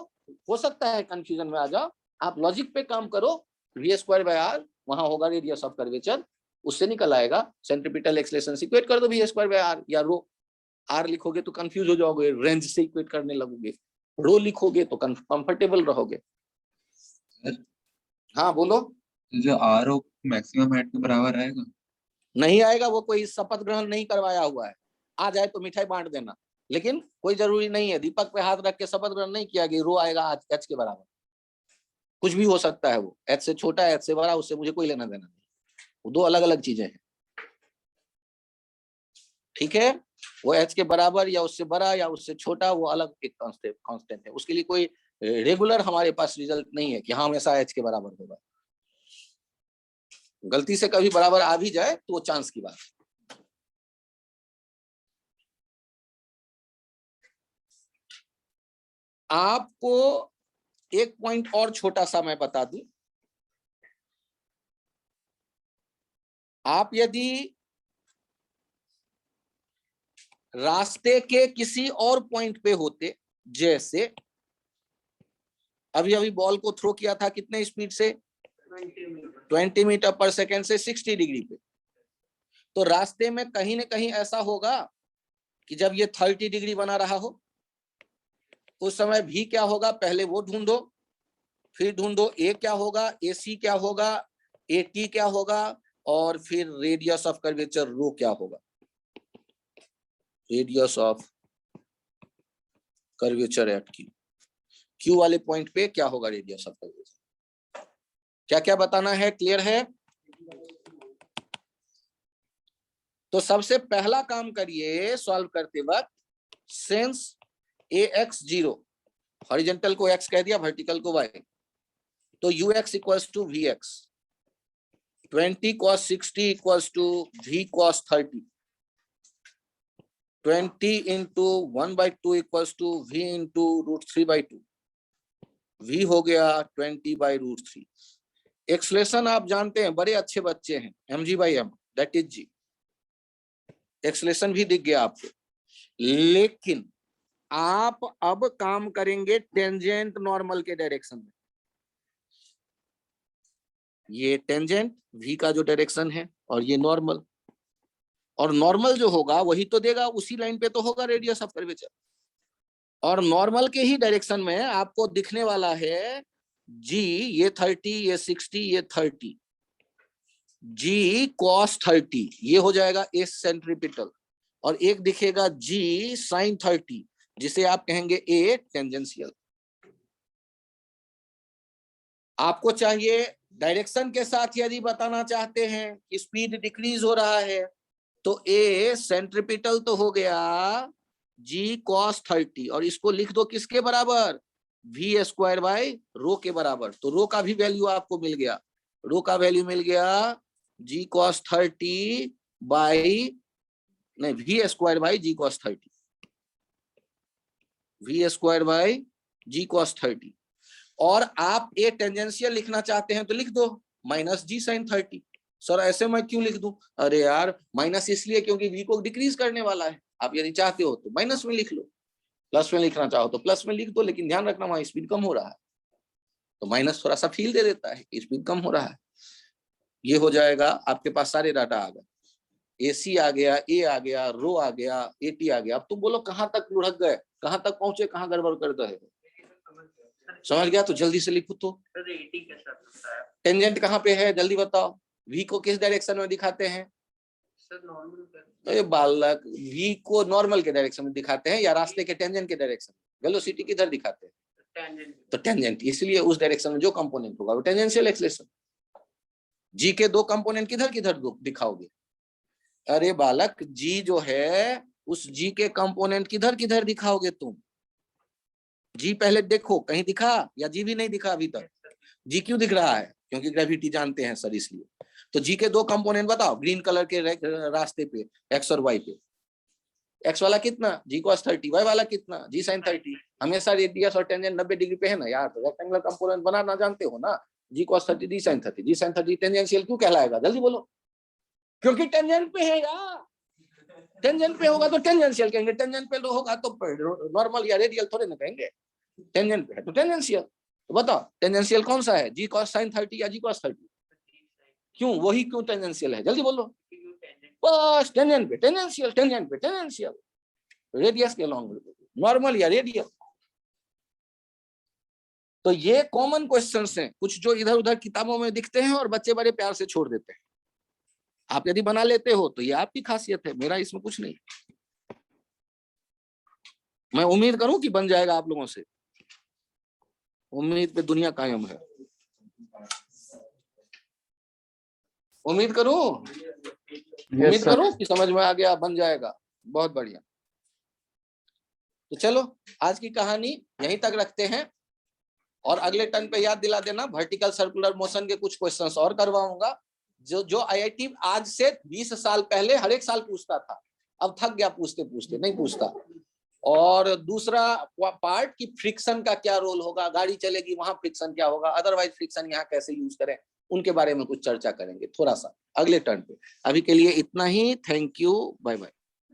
हो सकता है कंफ्यूजन में आ जाओ। आप लॉजिक पे काम करो, v² वहां होगा रेडियस ऑफ कर्वेचर, उससे निकल आएगा सेंट्रीपिटल एक्सलेशन से इक्वेट कर दो v², या रो r लिखोगे तो कंफ्यूज हो जाओगे, रेंज से इक्वेट करने लगोगे, रो लिखोगे तो कंफर्टेबल रहोगे। हाँ बोलो। जो r मैक्सिमम हाइट के बराबर आएगा? नहीं आएगा, वो कोई शपथ ग्रहण नहीं करवाया हुआ है। आ जाए तो मिठाई बांट देना, लेकिन कोई जरूरी नहीं है। दीपक पे हाथ रख के शपथ ग्रहण नहीं किया कि रो आएगा h के बराबर, कुछ भी हो सकता है। वो h से छोटा है h से बड़ा, उससे मुझे कोई लेना देना नहीं, वो दो अलग अलग चीजें हैं। ठीक है, वो h के बराबर या उससे बड़ा या उससे छोटा, वो अलग एक कांस्टेंट है, उसके लिए कोई रेगुलर हमारे पास रिजल्ट नहीं है कि हाँ हमेशा h के बराबर होगा। गलती से कभी बराबर आ भी जाए तो वो चांस की बात है। आपको एक पॉइंट और छोटा सा मैं बता दूं, आप यदि रास्ते के किसी और पॉइंट पे होते, जैसे अभी अभी बॉल को थ्रो किया था कितने स्पीड से, 20 मीटर पर सेकेंड से 60 डिग्री पे, तो रास्ते में कहीं ना कहीं ऐसा होगा कि जब ये 30 डिग्री बना रहा हो उस समय भी क्या होगा, पहले वो ढूंढो, फिर ढूंढो ए क्या होगा, AC क्या होगा, AT क्या होगा, और फिर रेडियस ऑफ कर्वेचर रो क्या होगा। Radius of curvature at Q वाले पॉइंट पे क्या होगा रेडियस ऑफ कर्वेचर, क्या क्या बताना है, क्लियर है? तो सबसे पहला काम करिए सॉल्व करते वक्त, सिंस AX 0, हॉरिजॉन्टल को x कह दिया, वर्टिकल को y, तो UX equals to VX, 20 cos 60 equals to V cos 30, 20 into 1/2 equals to V into √3/2, V हो गया 20/√3। एक्सलेशन आप जानते हैं, बड़े अच्छे बच्चे हैं, mg/m that is g, acceleration भी दिख गया आपको। लेकिन आप अब काम करेंगे टेंजेंट नॉर्मल के डायरेक्शन में। ये टेंजेंट v का जो डायरेक्शन है और ये नॉर्मल, और नॉर्मल जो होगा वही तो देगा, उसी लाइन पे तो होगा रेडियस ऑफ कर्वेचर, और नॉर्मल के ही डायरेक्शन में आपको दिखने वाला है g, ये 30, ये 60, ये 30, g cos 30, ये हो जाएगा a सेंट्रीपिटल, और एक दिखेगा g sin 30, जिसे आप कहेंगे a टेंजेंशियल। आपको चाहिए डायरेक्शन के साथ यदि बताना चाहते हैं कि स्पीड डिक्रीज हो रहा है, तो a सेंट्रीपिटल तो हो गया g cos 30, और इसको लिख दो किसके बराबर, v²/रो के बराबर। तो रो का भी वैल्यू आपको मिल गया, रो का वैल्यू मिल गया g cos 30 बाई, नहीं, v² cos 30, v² cos 30। और आप ए टेंजेंशियल लिखना चाहते हैं तो लिख दो -g sin 30। सर ऐसे मैं क्यों लिख दूं, अरे यार माइनस इसलिए क्योंकि v को डिक्रीज करने वाला है, आप यदि चाहते हो तो माइनस में लिख लो, प्लस में लिखना चाहो तो प्लस में लिख दो, लेकिन ध्यान रखना वहां स्पीड कम हो रहा है, तो माइनस थोड़ा सा फील दे देता है, स्पीड कम हो रहा है। ये हो जाएगा, आपके पास सारे डाटा आ गए, AC आ गया, A आ गया, रो आ गया, AT आ गया। अब तुम बोलो कहां तक लुढ़क गए, कहां तक पहुंचे, कहां गड़बड़ कर दे, समझ गया? तो जल्दी से लिखो। तो टेंजेंट कहाँ पे है जल्दी बताओ, V को किस डायरेक्शन में दिखाते हैं? अरे बालक, V को नॉर्मल के डायरेक्शन में दिखाते हैं या रास्ते के टेंजेंट के डायरेक्शन में? वेलोसिटी किधर दिखाते हैं? तो टेंजेंट, इसलिए उस डायरेक्शन में जो कंपोनेंट होगा वो टेंजेंशियल एक्सेलेरेशन। G के दो कंपोनेंट किधर किधर दिखाओगे? अरे बालक, G जो है उस G के कंपोनेंट किधर किधर दिखाओगे तुम? G पहले देखो कहीं दिखा या G भी नहीं दिखा अभी तक? G क्यों दिख रहा है? क्योंकि ग्रेविटी जानते हैं सर, इसलिए। तो G के दो कंपोनेंट बताओ, ग्रीन कलर के रास्ते पे x और y पे। x वाला कितना, g cos 30, y वाला कितना, g sin 30। हमेशा रेडियस और टेंजेंट 90 डिग्री पे है ना यार, तो रेक्टेंगुलर कंपोनेंट बनाना जानते हो ना, g cos 30 g sin 30, g sin 30 tangential क्यों कहलाएगा, जल्दी बोलो? क्योंकि टेंजेंट पे है यार, टेंजेंट पे होगा तो टेंजेंशियल कहेंगे, टेंजेंट पे होगा तो नॉर्मल या रेडियल थोड़े ना कहेंगे, टेंजेंट पे है तो टेंजेंशियल। तो बताओ टेंजेंशियल कौन सा है, g cos sin 30 या g cos 30? क्यों, वही क्यों टेंजेंशियल है, जल्दी बोलो? बस टेंजेंट पे टेंजेंशियल, टेंजेंट पे टेंजेंशियल, रेडियस के लॉन्ग नॉर्मल या रेडियल। तो ये कॉमन क्वेश्चंस हैं, कुछ जो इधर उधर किताबों में दिखते हैं और बच्चे बड़े प्यार से छोड़ देते हैं। आप यदि बना लेते हो तो ये आपकी खासियत है, मेरा इसमें कुछ नहीं। मैं उम्मीद करूं कि बन जाएगा आप लोगों से, उम्मीद पे दुनिया कायम है। उम्मीद करूं, उम्मीद करूं कि समझ में आ गया, बन जाएगा, बहुत बढ़िया। तो चलो आज की कहानी यहीं तक रखते हैं। और अगले टर्न पे याद दिला देना, वर्टिकल सर्कुलर मोशन के कुछ क्वेश्चंस और करवाऊंगा, जो आईआईटी आज से 20 साल पहले हर एक साल पूछता था, अब थक गया पूछते पूछते, नहीं पूछता। और दूसरा पार्ट की फ्रिक्शन का क्या रोल होगा, गाड़ी चलेगी वहां फ्रिक्शन क्या होगा, अदरवाइज फ्रिक्शन यहाँ कैसे यूज करें, उनके बारे में कुछ चर्चा करेंगे थोड़ा सा अगले टर्न पे। अभी के लिए इतना ही, थैंक यू, बाय बाय।